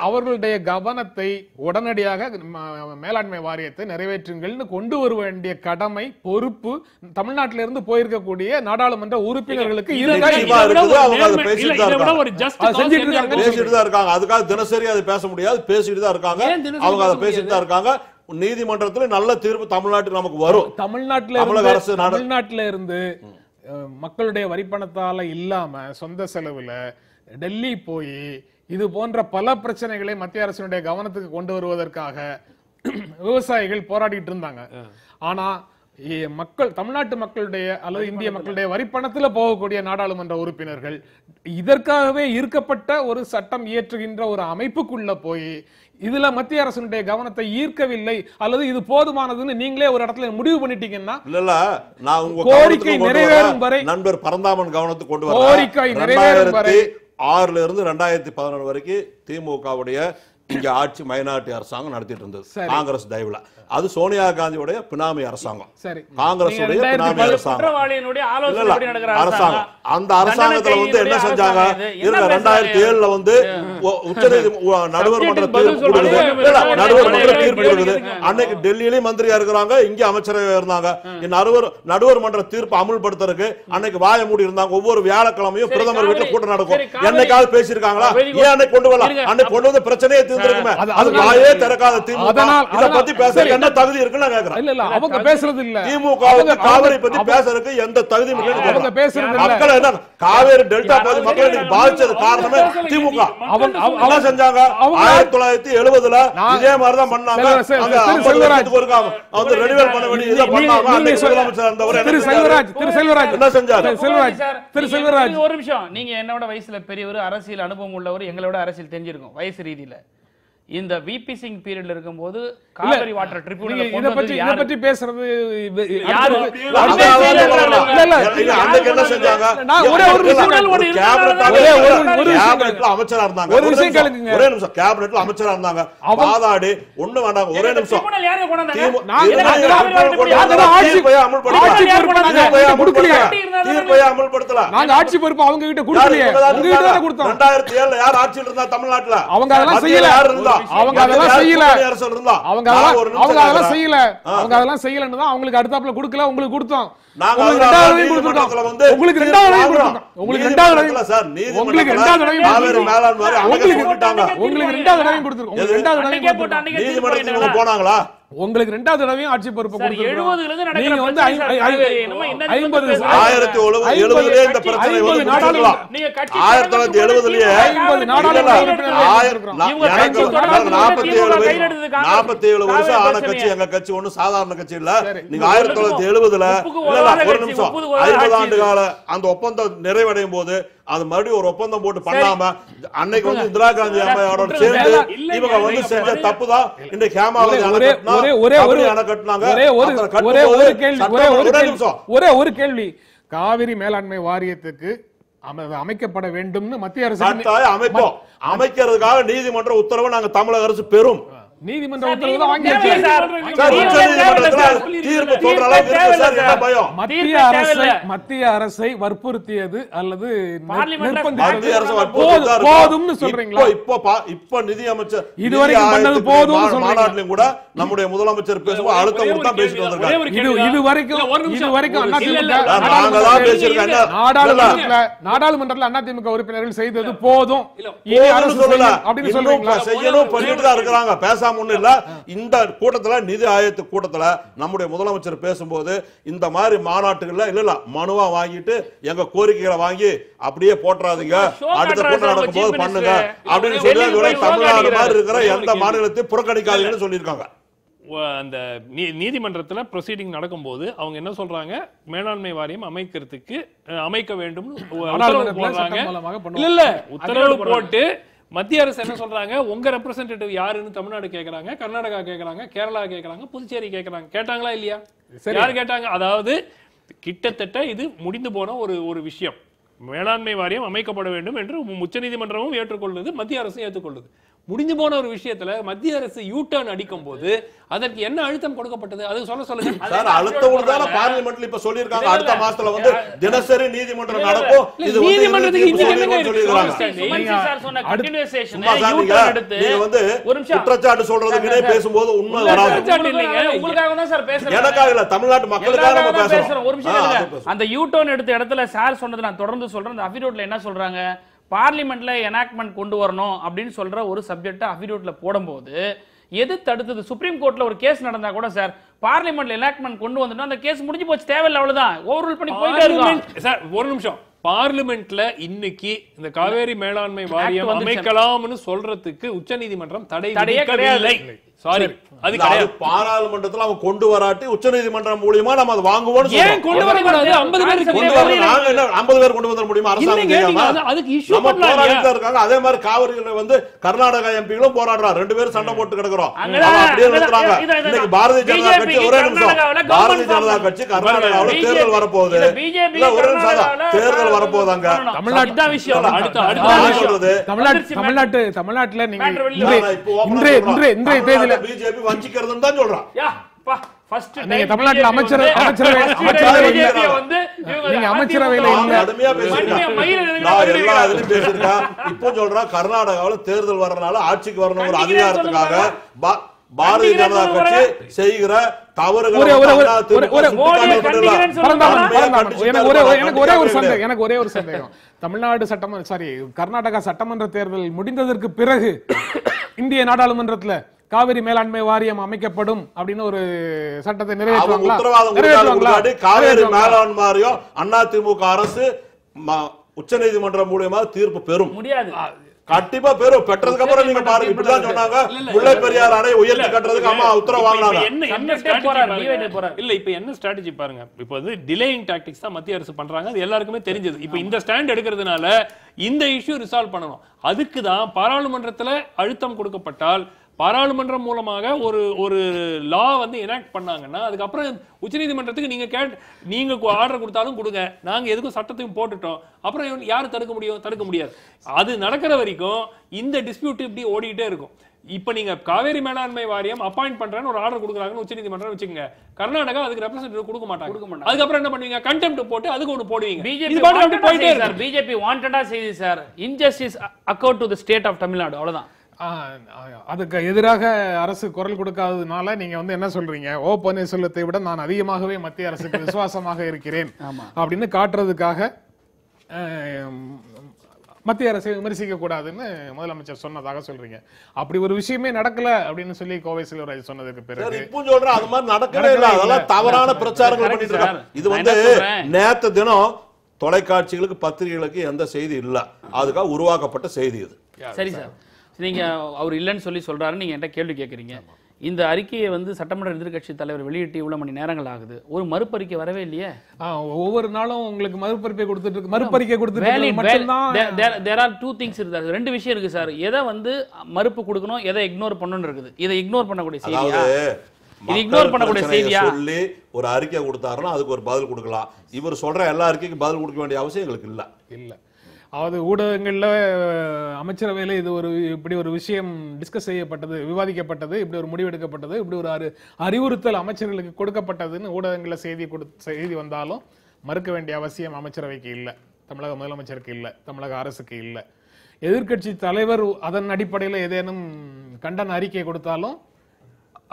அவர்களுடைய கவனத்தை உடனடியாக மேலாண்மை வாரியத்தை நிறைவேற்றுங்கள்னு கொண்டு வர வேண்டிய கடமை பொறுப்பு தமிழ்நாட்டில இருந்து போயிருக்கக்கூடிய நாடாளுமன்ற உறுப்பினர்களுக்கு இருக்காங்க. அதுக்காக தினசரி அதை பேச முடியாது, பேசிட்டு தான் இருக்காங்க. அவங்க அதை பேசிட்டு தான் இருக்காங்க. நீதிமன்றத்துல நல்ல தீர்ப்பு தமிழ்நாட்டுக்கு நமக்கு வரும். தமிழ்நாட்டில இருந்து மக்களுடைய வரிப்பணத்தால இல்லாம சொந்த செலவுல டெல்லி போய் இது போன்ற பல பிரச்சனைகளை மத்திய அரசினுடைய கவனத்துக்கு கொண்டு வருவதற்காக விவசாயிகள் போராடிட்டு இருந்தாங்க. ஆனா தமிழ்நாட்டு மக்களுடைய அல்லது இந்திய மக்களுடைய வரிப்பணத்துல போகக்கூடிய நாடாளுமன்ற உறுப்பினர்கள் இதற்காகவே ஈர்க்கப்பட்ட ஒரு சட்டம் இயற்றுகின்ற ஒரு அமைப்புக்குள்ள போய் இதுல மத்திய அரசினுடைய கவனத்தை ஈர்க்கவில்லை அல்லது இது போதுமானதுன்னு நீங்களே ஒரு இடத்துல முடிவு பண்ணிட்டீங்கன்னா, இல்ல நான் உங்க கோரிக்கை நிறைவேறும் வரை நண்பர் பரந்தாமன் கவனத்துக்கு கொண்டு வர கோரிக்கை நிறைவேறும் வரை 2006 இருந்து 2011 வரைக்கும் திமுகவுடைய இங்க ஆட்சி மைனாரிட்டி அரசாங்கம் நடத்திட்டு இருந்தது காங்கிரஸ் தயவுல. அது சோனியா காந்தியுடைய பினாமி அரசாங்கம், காங்கிரஸ் பினாமி அரசாங்கம். அந்த அரசாங்கத்துல வந்து என்ன செஞ்சாங்க, 2007 வந்து நடுவர்மன்ற தீர்ப்பு கொடுக்குது. அன்னைக்கு டெல்லியிலயும் மந்திரியா இருக்கிறாங்க, இங்க அமைச்சரவை இருந்தாங்க. நடுவர்மன்ற தீர்ப்பு அமுல்படுத்துறதுக்கு அன்னைக்கு வாய மூடி இருந்தாங்க. ஒவ்வொரு வியாழக்கிழமையும் பிரதமர் வீட்டுல கூட்டம் நடக்கும். என்னைக்காவது பேசியிருக்காங்களா? ஏன் அன்னைக்கு கொண்டு வரலாம்? அன்னைக்கு கொண்டு வந்து பிரச்சனையே தீர்ந்திருக்குமே. அது வாயே திறக்காத திமுக இத பத்தி பேச என்ன தகுதி இருக்குன்னு நான் கேக்குறேன். இல்ல இல்ல அவங்க பேசுறது இல்ல. திமுக காவிரி பத்தி பேசுறதுக்கு எந்த தகுதியும் இல்ல. அவங்க பேசுறது இல்ல. மக்கள் என்ன காவேரி டெல்டா பகுதி மக்கள் பாதிச்சது காரணமே திமுக. அவங்க செஞ்சாங்க 1970ல இதே மாதிரி தான் பண்ணாங்க. அந்த செல்வராஜ் அவங்க ரெனிவல் பண்ண வேண்டிய இத பண்ணாங்க. அன்னைக்கு முதலமைச்சர் இருந்தவர் திரு செல்வராஜ் என்ன செஞ்சாரு? திரு செல்வராஜ் ஒரு நிமிஷம், நீங்க என்னோட வயசுல பெரியவர், அரசியல் அனுபவம் உள்ளவர், எங்களோட அரசியல் தெரிஞ்சிருக்கும் வயசு ரீதியில. இந்த விபி சிங் பீரியட்ல இருக்கும்போது காவிரி வாட்டர் ட்ரிபியூனல் இத பத்தி பேசுறது யாரு? அன்னைக்கு என்ன செஞ்சாங்க? நான் ஒரே ஒரு கேபினெட்ல அமைச்சரா இருந்தாங்க. ஒரு விஷயம் கேளுங்க. ஒரே நிமிஷம், கேபினெட்ல அமைச்சரா இருந்தாங்க. வாதாடி ஒண்ணு வேண்டாம். ஒரே நிமிஷம், ட்ரிபியூனல் யாரே கொண்டாங்க? நாங்க ஆட்சி பொறுப்பு அவங்க கிட்ட கொடுக்கலையே. உங்க கிட்ட தான் கொடுத்தோம். 2007ல யார் ஆட்சியில் இருந்தா தமிழ்நாட்டுல? அவங்க அதெல்லாம் செய்யல. யார் இருந்தா? அவங்க அதெல்லாம் செய்யல. அரசு இருந்தா அவங்க அதெல்லாம் செய்யல. அவங்க அதெல்லாம் செய்யலன்னு தான் அவங்களுக்கு அடுத்தாப்புல கொடுக்கல, உங்களுக்கு கொடுத்தோம். உங்களுக்கு ரெண்டாவது கொடுத்துட்டோம். உங்களுக்கு ரெண்டாவது கொடுத்துட்டோம். உங்களுக்கு ரெண்டாவது சார் உங்களுக்கு ரெண்டாவது உங்களுக்கு ரெண்டாவது தடவையும் கொடுத்துருக்கோம். உங்களுக்கு ரெண்டாவது தடவையும் நீதிமன்றத்துக்கு போனாங்களா? உங்களுக்கு ரெண்டாவது தடவையும் ஆட்சி பொறுப்பு கொடுத்துருக்கோம். நீங்க வந்து 1970 இந்த பிரச்சனை வந்து நாடாளுமன்ற 1970லயே 50 நாடாளுமன்ற 47 வருஷம் ஆன கட்சி எங்க கட்சி ஒண்ணு சாதாரண கட்சி இல்ல. நீங்க 1970ல ஒரு நிமிஷம் 50 ஆண்டு கால அந்த ஒப்பந்தம் நிறைவடையும் போது அது மறுபடியும் ஒரு ஒப்பந்தம் போட்டு பண்ணாம அன்னைக்கு வந்து இந்திரா காந்தி அம்மையாரோட சேர்ந்து இவங்க வந்து செஞ்ச தப்புதான் இந்த ஒரு கேள்வி. காவிரி மேலாண்மை வாரியத்துக்கு அமைக்கப்பட வேண்டும் மத்திய அரசு அமைக்கிறதுக்காக நீதிமன்ற உத்தரவு நாங்க தமிழக அரசு பெறும். நீதிமன்ற உத்தரவு தான் வாங்கியாச்சு. மத்திய அரசை வற்புறுத்தியது அல்லது போதும்னு சொல்றீங்களா? இப்ப நிதி அமைச்சர் இதுவரைக்கும் பண்ணது போதும் மாநாட்டிலும் கூட நம்முடைய முதலமைச்சர் பேசும்போது அழுத்தம் கொடுத்தா பேசிட்டு வந்திருக்காங்க. இதுவரைக்கும் நாடாளுமன்றத்தில் அதிமுக உறுப்பினர்கள் செய்தது போதும் அப்படின்னு சொல்றீங்களா? செய்யணும் பண்ணிட்டு தான் இருக்கிறாங்க. பேசாம ஒண்ணு இல்ல. இந்த கூட்டத்துல நிதி ஆயோக கூட்டத்துல நம்முடைய முதலமைச்சர் பேசும்போது இந்த மாதிரி மாநாட்டுகள்ல இல்ல மனுவா வாங்கிட்டு எங்க கோரிக்கைகளை வாங்கி அப்படியே போட்டுறாதீங்க, அடுத்த கூட்டம் நடக்கும் போது பண்ணுங்க அப்படின்னு சொல்லி தமிழ்நாடு மாதிரி இருக்கிற எந்த மாநிலத்தையும் புறக்கணிக்காதீங்கன்னு சொல்லியிருக்காங்க. அந்த நீதிமன்றத்தில் ப்ரொசீடிங் நடக்கும்போது அவங்க என்ன சொல்றாங்க, மேலாண்மை வாரியம் அமைக்க வேண்டும் இல்ல உத்தரவு போட்டு மத்திய அரசு என்ன சொல்றாங்க, உங்க ரெப்ரசன்டேட்டிவ் யாருன்னு தமிழ்நாடு கேட்கறாங்க, கர்நாடகா கேட்கறாங்க, கேரளா கேட்கறாங்க, புதுச்சேரி கேட்கறாங்க. கேட்டாங்களா இல்லையா? யாரு கேட்டாங்க? அதாவது கிட்டத்தட்ட இது முடிந்து போன ஒரு விஷயம். மேலாண்மை வாரியம் அமைக்கப்பட வேண்டும் என்று உச்சநீதிமன்றமும் ஏற்றுக்கொள்ளுது, மத்திய அரசும் ஏற்றுக்கொள்ளுது. முடிஞ்சு போன ஒரு விஷயத்துல மத்திய அரசு யூ டர்ன் அடிக்கும் போது அதற்கு என்ன அழுத்தம் கொடுக்கப்பட்டது அது சொல்லுங்க சார். அழுத்தம் கொடுத்தால பார்லிமெண்ட்ல இப்ப சொல்லிருக்காங்க அடுத்த மாசத்துல வந்து தினசரி நீதிமன்றம் நடக்கும். இது நீதிமன்றத்துக்கு இன்னைக்கு சொல்லிருக்காங்க. நீங்க வந்து குற்றச்சாட்டு சொல்றதுக்குனே பேசும்போது உண்மை வராது. உங்களுக்காக தான் சார் பேசுறேன், எனக்காக இல்ல, தமிழ்நாட்டு மக்களுக்காக நம்ம பேசுறோம். ஒரு நிமிஷம். அந்த யூ டர்ன் எடுத்த இடத்துல சார் சொன்னது நான் தொடர்ந்து சொல்றேன். அந்த அஃபிடவிட்ல என்ன சொல்றாங்க, பார்லிமெண்ட்ல எனாக்ட்மெண்ட் கொண்டு வரணும் அப்படின்னு சொல்ற ஒரு சப்ஜெக்ட் அஃபிடவிட்ல போடும்போது எது தடுத்தது? சுப்ரீம் கோர்ட்ல ஒரு கேஸ் நடந்தா கூட சார் பார்லிமெண்ட்ல எனாக்ட்மெண்ட் கொண்டு வந்துட்டா அந்த கேஸ் முடிஞ்சு போச்சு, தேவையில்லை, அவ்வளவுதான், ஓவர்ரூல் பண்ணி போயிட்டே இருக்கோம். சார் ஒரு நிமிஷம், பார்லிமெண்ட்ல இன்னைக்கு இந்த காவேரி மேலாண்மை வாரியம் அமைக்கலாம்னு சொல்றதுக்கு உச்சநீதிமன்றம் தடையே கிடையாது. சாரி, அது கிடையாது. பாராளுமன்றத்துல அவங்க கொண்டு வராட்டி உச்சநீதிமன்றம் மூலமா நம்ம அதை வாங்குவோம். ஏன் கொண்டு வர கூடாது? 50 பேர் கொண்டு வர, நாங்க என்ன 50 பேர் கொண்டு வர முடியுமா? அரசாங்கம் தெரியாம அதுக்கு இஷ்யூ பண்ணலாம் இருக்காங்க. அதே மாதிரி காவிரியில வந்து கர்நாடகா எம்பிகளும் போராடுறாங்க. ரெண்டு பேரும் சண்டை போட்டு கிடக்குறோம். அப்படியே நிறுத்துறாங்க. இன்னைக்கு பாரதிய ஜனதா கட்சி ஒரே நிமிஷம், பாரதிய ஜனதா கட்சி கர்நாடகாவுல தேர்தல் வரப்போகுது. இல்ல ஒரே நிமிஷம், தேர்தல் வரப்போகுதாங்க. தமிழ்நாட்டு விஷயம் தமிழ்நாட்டுல நீங்க இன்றைய தேதியில பிஜேபி வஞ்சிக்கிறதுன்னு தான் சொல்றான். நீங்க தமிழ்நாட்டுல அமைச்சரவையில இப்போ சொல்றேன், கர்நாடகாவில தேர்தல் வர்றதுனால ஆட்சிக்கு வரணும் ஒரு அதிகாரத்துக்காக பாரதிய ஜனதா கட்சி செய்கிற தவறுகள். எனக்கு ஒரே ஒரு சந்தேகம். தமிழ்நாடு சட்டமன்ற கர்நாடகா சட்டமன்ற தேர்தல் முடிந்ததற்கு பிறகு இந்திய நாடாளுமன்றத்துல காவிரி மேலாண்மை வாரியம் அமைக்கப்படும் அப்படின்னு ஒரு சட்டத்தை நிறைவேற்றுவாங்களா? காவிரி மேலாண்மை வாரியம் அதிமுக அரசு உச்சநீதிமன்றம் மூலமா தீர்ப்பு பெறும். முடியாது, கண்டிப்பா பெறும். பெற்றதுக்கு அப்புறம் நீங்க பாருங்க, இப்படிதான் சொன்னாங்க. முல்லை பெரியார் அணை உயர்த்தி கட்டுறதுக்கு அம்மா உத்தரவு வாங்கினாங்க. இல்ல இப்ப என்ன ஸ்ட்ராட்டஜி பாருங்க. இப்ப வந்து டிலேயிங் டாக்டிக்ஸ் தான் மத்திய அரசு பண்றாங்க, அது எல்லாருக்குமே தெரிஞ்சது. இப்ப இந்த ஸ்டாண்ட் எடுக்கிறதுனால இந்த இஷ்யூ ரிசால்வ் பண்ணணும். அதுக்கு தான் பாராளுமன்றத்துல அழுத்தம் கொடுக்கப்பட்டால் பாராளுமன்றம் மூலமாக ஒரு லா வந்து எனாக்ட் பண்ணாங்கன்னா அதுக்கப்புறம் உச்சநீதிமன்றத்துக்கு நீங்க ஆர்டர் கொடுத்தாலும் கொடுங்க, நாங்க எதுக்கும் சட்டத்தையும் போட்டுட்டோம், அப்புறம் யாரு தடுக்க முடியும்? தடுக்க முடியாது. அது நடக்கிற வரைக்கும் இந்த டிஸ்பியூட் இப்படி ஓடிட்டே இருக்கும். இப்ப நீங்க காவேரி மேலாண்மை வாரியம் அப்பாயிண்ட் பண்றேன்னு ஒரு ஆர்டர் கொடுக்குறாங்கன்னு உச்சநீதிமன்றம் வச்சுக்கோங்க, கர்நாடகா அதுக்கு ரெப்ரசன்டேட்டிவ் கொடுக்க மாட்டாங்க. அதுக்கப்புறம் என்ன பண்ணுவீங்க? கண்டெம்ட் போட்டு அதுக்கு ஒன்று போடுவீங்க. பிஜேபி வாண்டடா செய்தி sir, injustice account to the state of Tamil Nadu, அவ்வளவுதான். அதுக்கு எதிராக அரசு குரல் கொடுக்காததுனால நீங்க வந்து என்ன சொல்றீங்க, ஓ பன்னீர்செல்வத்தை விட நான் அதிகமாகவே மத்திய அரசுக்கு விசுவாசமாக இருக்கிறேன் அப்படின்னு காட்டுறதுக்காக மத்திய அரசை விமர்சிக்க கூடாதுன்னு முதலமைச்சர் சொன்னதாக சொல்றீங்க. அப்படி ஒரு விஷயமே நடக்கல அப்படின்னு சொல்லி கோவை செல்வராஜ் சொன்னதுக்கு பிறகு இப்போ சொல்றேன் அது மாதிரி நடக்கவே இல்லை. அதெல்லாம் தவறான பிரச்சாரங்கள் பண்ணிட்டு இருக்காங்க. இது வந்து நேத்து தினம் தொலைக்காட்சிகளுக்கு பத்திரிகைகளுக்கு எந்த செய்தி இல்ல, அதுக்காக உருவாக்கப்பட்ட செய்தி இது. சரி சார், நீங்க அவர் இல்லைன்னு சொல்லி சொல்றாரு, நீங்க என்கிட்ட கேள்வி கேட்குறீங்க. இந்த அறிக்கையை வந்து சட்டமன்ற எதிர்க்கட்சி தலைவர் வெளியிட்டு இவ்வளவு மணி நேரங்கள் ஆகுது, ஒரு மறுப்பறிக்கை வரவே இல்லையே. ஒவ்வொரு நாளும் உங்களுக்கு மறுபறிக்கை கொடுத்துட்டு மட்டும்தான். there are two things இருக்கு, ரெண்டு விஷயம் இருக்கு சார். எதை வந்து மறுப்பு கொடுக்கணும், எதை இக்னோர் பண்ணணும்னு இருக்குது. இதை இக்னோர் பண்ணக்கூடிய செய்தியா, இது இக்னோர் பண்ணக்கூடிய செய்தியா? சொல்லி ஒரு அறிக்கை கொடுத்தாருன்னா அதுக்கு ஒரு பதில் கொடுக்கலாம். இவர் சொல்ற எல்லா அறிக்கைக்கும் பதில் கொடுக்க வேண்டிய அவசியம் எங்களுக்கு இல்ல. அதாவது ஊடகங்கள்ல அமைச்சரவையில இது ஒரு இப்படி ஒரு விஷயம் டிஸ்கஸ் செய்யப்பட்டது, விவாதிக்கப்பட்டது, இப்படி ஒரு முடிவு எடுக்கப்பட்டது, இப்படி ஒரு அறிவுறுத்தல் அமைச்சர்களுக்கு கொடுக்கப்பட்டதுன்னு ஊடகங்கள்ல செய்தி வந்தாலும் மறுக்க வேண்டிய அவசியம் அமைச்சரவைக்கு இல்லை, தமிழக முதலமைச்சருக்கு இல்லை, தமிழக அரசுக்கு இல்லை. எதிர்க்கட்சி தலைவர் அதன் அடிப்படையில் ஏதேனும் கண்டன அறிக்கை கொடுத்தாலும்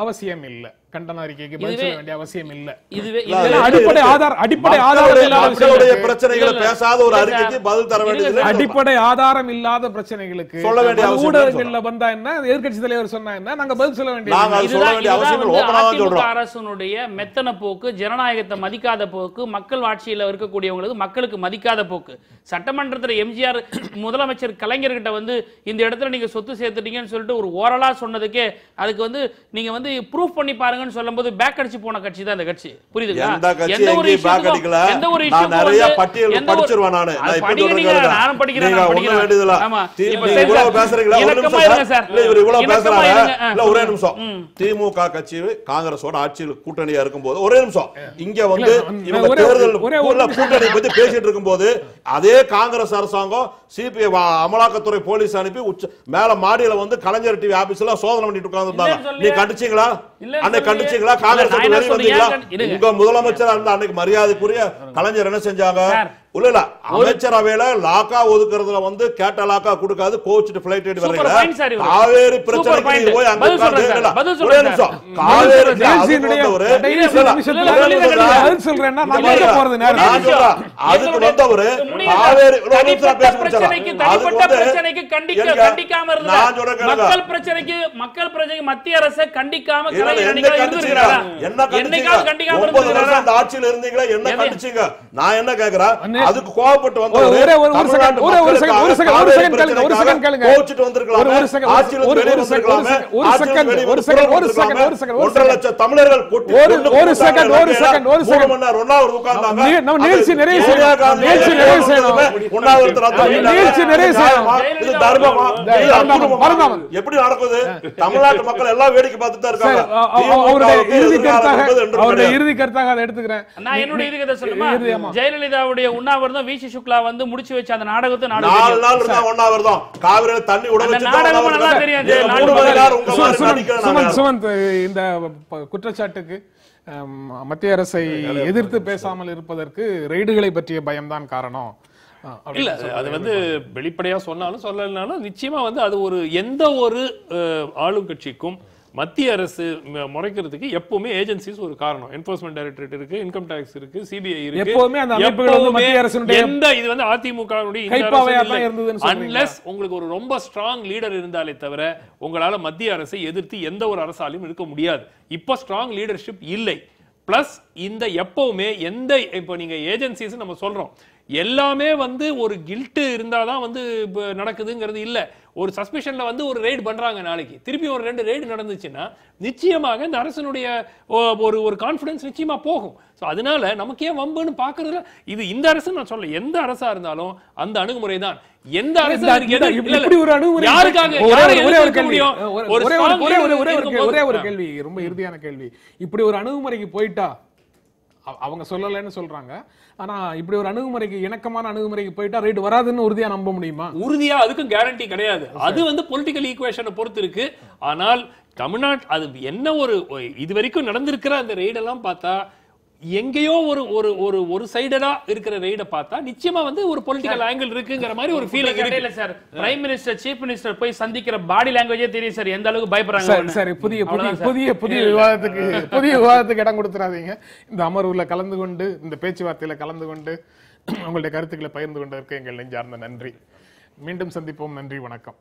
அவசியம் இல்ல, கண்டன அறிக்கைக்கு பதில் சொல்ல வேண்டிய அவசியம் இல்ல. இதுவே அடிப்படை ஆதாரம் இல்லாத பிரச்சனைகளை பேசாத ஒரு அறிக்கைக்கு பதில் தர வேண்டியது, அடிப்படை ஆதாரம் இல்லாத பிரச்சனைகளுக்கு சொல்ல வேண்டிய ஊடகங்கள்ல வந்தா என்ன, எதிர்க்கட்சி தலைவர் சொன்னா என்ன, நாங்க பதில் சொல்ல வேண்டிய அரசுடைய மெத்தன போக்கு, ஜனநாயகத்தை மதிக்காத போக்கு, மக்கள் ஆட்சியில இருக்கக்கூடியவங்களுக்கு மக்களுக்கு மதிக்காத போக்கு. சட்டமன்றத்தில் எம்ஜிஆர் முதலமைச்சர் கலைஞர்கிட்ட வந்து இந்த இடத்துல நீங்க சொத்து சேர்த்துட்டீங்கன்னு சொல்லிட்டு ஒரு ஓரலா சொன்னதுக்கே அதுக்கு வந்து நீங்க வந்து ப்ரூஃப் பண்ணி பாருங்கன்னு சொல்லும்போது பேக் அடிச்சு போன கட்சி தான் இந்த கட்சி. புரியுதுங்களா? எந்த ஒரு நான் நிறைய பட்டியல் படிச்சிருவேன் நானு. நான் இப்ப சொல்றேன், நானும் படிக்கிறேன். ஒண்ணு வேண்டியதுல ஆமா இப்ப இவ்வளவு பேசுறீங்களா, ஒரு நிமிஷம் சார், இல்ல இவர் இவ்வளவு பேசுறாங்க, இல்ல ஒரே நிமிஷம். திமுக கட்சி காங்கிரஸோட ஆட்சியில் கூட்டணியா இருக்கும்போது ஒரே நிமிஷம் இங்க வந்து இவங்க தேர்தல் கூட்டணி பத்தி பேசிட்டு இருக்கும்போது அதே காங்கிரஸ் அரசாங்கம் சிபிஐ அமலாக்கத்துறை போலீஸ் அனுப்பி மேல மாடியில வந்து கலைஞர் டிவி ஆபீஸ்ல சோதனை பண்ணிட்டு உட்கார்ந்துருந்தாங்க. நீ கண்டிச்சீங்களா? அன்னைக்கு கண்டிச்சீங்களா? காங்கிரஸ் உங்க முதலமைச்சர் அந்த அன்னைக்கு மரியாதைக்குரிய கலைஞர் என்ன செஞ்சாங்க? இல்ல அமைச்சரவையில லாக்கா ஒதுக்குறதுல வந்து கேட்ட லாக்கா கொடுக்காது, கோச்சிட்டு ஃளைட் ஏறி வரீங்க. காவேரி பிரச்சனைக்கு போய் அங்க ஒரே நிமிஷம் காவேரி அதுக்கு வந்தவரு காவேரி மக்கள் பிரச்சனைக்கு மத்திய அரசை கண்டிக்காம என்ன ஆட்சியில் இருந்தீங்களா, என்ன கண்டிச்சீங்க? நான் என்ன கேக்குறேன், அதுக்கு கோவப்பட்டு வந்து தமிழர்கள் எப்படி நடக்குது? தமிழ்நாட்டு மக்கள் எல்லாம் வேடிக்கை பார்த்துட்டு தான் இருக்காங்க. இறுதி கருத்தாக அதை எடுத்துக்கிறேன். நான் என்னுடைய இறுதி கருத்தை சொல்லுமா? ஜெயலலிதாவுடைய உண்ணாவிரதம் விசி சுக்லா வந்து முடிச்சு வச்ச அந்த நாடகத்தை 4 நாள் இருந்தா உண்ணாவிரதம் காவிரியில தண்ணி உட வச்சு நாடகம் நல்லா தெரியும். சுமந்த், இந்த குற்றச்சாட்டுக்கு மத்திய அரசை எதிர்த்து பேசாமல் இருப்பதற்கு ரெய்டுகளை பற்றிய பயம்தான் காரணம். இல்ல அது வந்து வெளிப்படையா சொன்னாலும் சொல்லலனாலும் நிச்சயமா வந்து அது ஒரு எந்த ஒரு ஆளும் கட்சிக்கும் மத்திய அரசு முறைக்கிறதுக்கு எப்பவுமே ஏஜென்சிஸ் ஒரு காரணம். என்ஃபோர்ஸ்மென்ட் டைரக்டரேட் இருக்கு, இன்கம் டாக்ஸ் இருக்கு, சிபிஐ இருக்கு. எப்பவுமே அந்த அமைப்புகள் வந்து மத்திய அரசுடைய எந்த இது வந்து அதிமுகவுடைய அன்லெஸ் உங்களுக்கு ஒரு ரொம்ப ஸ்ட்ராங் லீடர் இருந்தாலே தவிர உங்களால மத்திய அரசை எதிர்த்து எந்த ஒரு அரசாலையும் இருக்க முடியாது. இப்ப ஸ்ட்ராங் லீடர்ஷிப் இல்லை. பிளஸ் இந்த எப்பவுமே எந்த இப்போ நீங்க ஏஜென்சிஸ் நம்ம சொல்றோம் எல்லாமே வந்து ஒரு கில்ட் இருந்தாதான் வந்து நடக்குதுங்கிறது இல்ல. ஒரு சஸ்பெஷன்ல வந்து ஒரு ரெய்டு பண்றாங்க, நாளைக்கு திருப்பி ஒரு 2 ரெய்டு நடந்துச்சுன்னா நிச்சயமாக இந்த அரசனுடைய ஒரு கான்ஃபிடன்ஸ் நிச்சயமா போகும். ஸோ அதனால நமக்கு ஏன் வம்புன்னு பாக்குறதுல இது இந்த அரசு நான் சொல்ல எந்த அரசா இருந்தாலும் அந்த அணுகுமுறை தான். எந்த அரசு ஒரே ஒரு கேள்வி, ரொம்ப இறுதியான கேள்வி. இப்படி ஒரு அணுகுமுறைக்கு போயிட்டா அவங்க சொல்லலன்னு சொல்றாங்க, ஆனா இப்படி ஒரு அணுகுமுறைக்கு இணக்கமான அணுகுமுறைக்கு போயிட்டா ரைட் வராதுன்னு உறுதியா நம்ப முடியுமா? உறுதியா அதுக்கும் கேரண்டி கிடையாது. அது வந்து பொலிட்டிக்கல் ஈக்குவேஷனை பொறுத்து இருக்கு. ஆனால் தமிழ்நாடு அது என்ன ஒரு இது வரைக்கும் நடந்திருக்கிற அந்த ரெய்டெல்லாம் பார்த்தா எங்கேயோ ஒரு ஒரு ஒரு ஒரு சைடடா இருக்கிற ரெய்ட பார்த்தா நிச்சயமா வந்து ஒரு பொலிட்டிக்கல் ஆங்கிள் இருக்குங்கிற மாதிரி ஒரு ஃபீலிங் இல்ல sir. Prime minister chief minister போய் சந்திக்கிற பாடி லாங்குவேஜே தெரியும் சார் எந்த அளவுக்கு பயப்படுறாங்க. சரி, புதிய விவாதத்துக்கு இடம் கொடுத்துறாதீங்க. இந்த அமர்வுல கலந்து கொண்டு, இந்த பேச்சுவார்த்தையில கலந்து கொண்டு உங்களுடைய கருத்துக்களை பகிர்ந்து கொண்டதற்கு எங்கள் நெஞ்சார்ந்த நன்றி. மீண்டும் சந்திப்போம். நன்றி, வணக்கம்.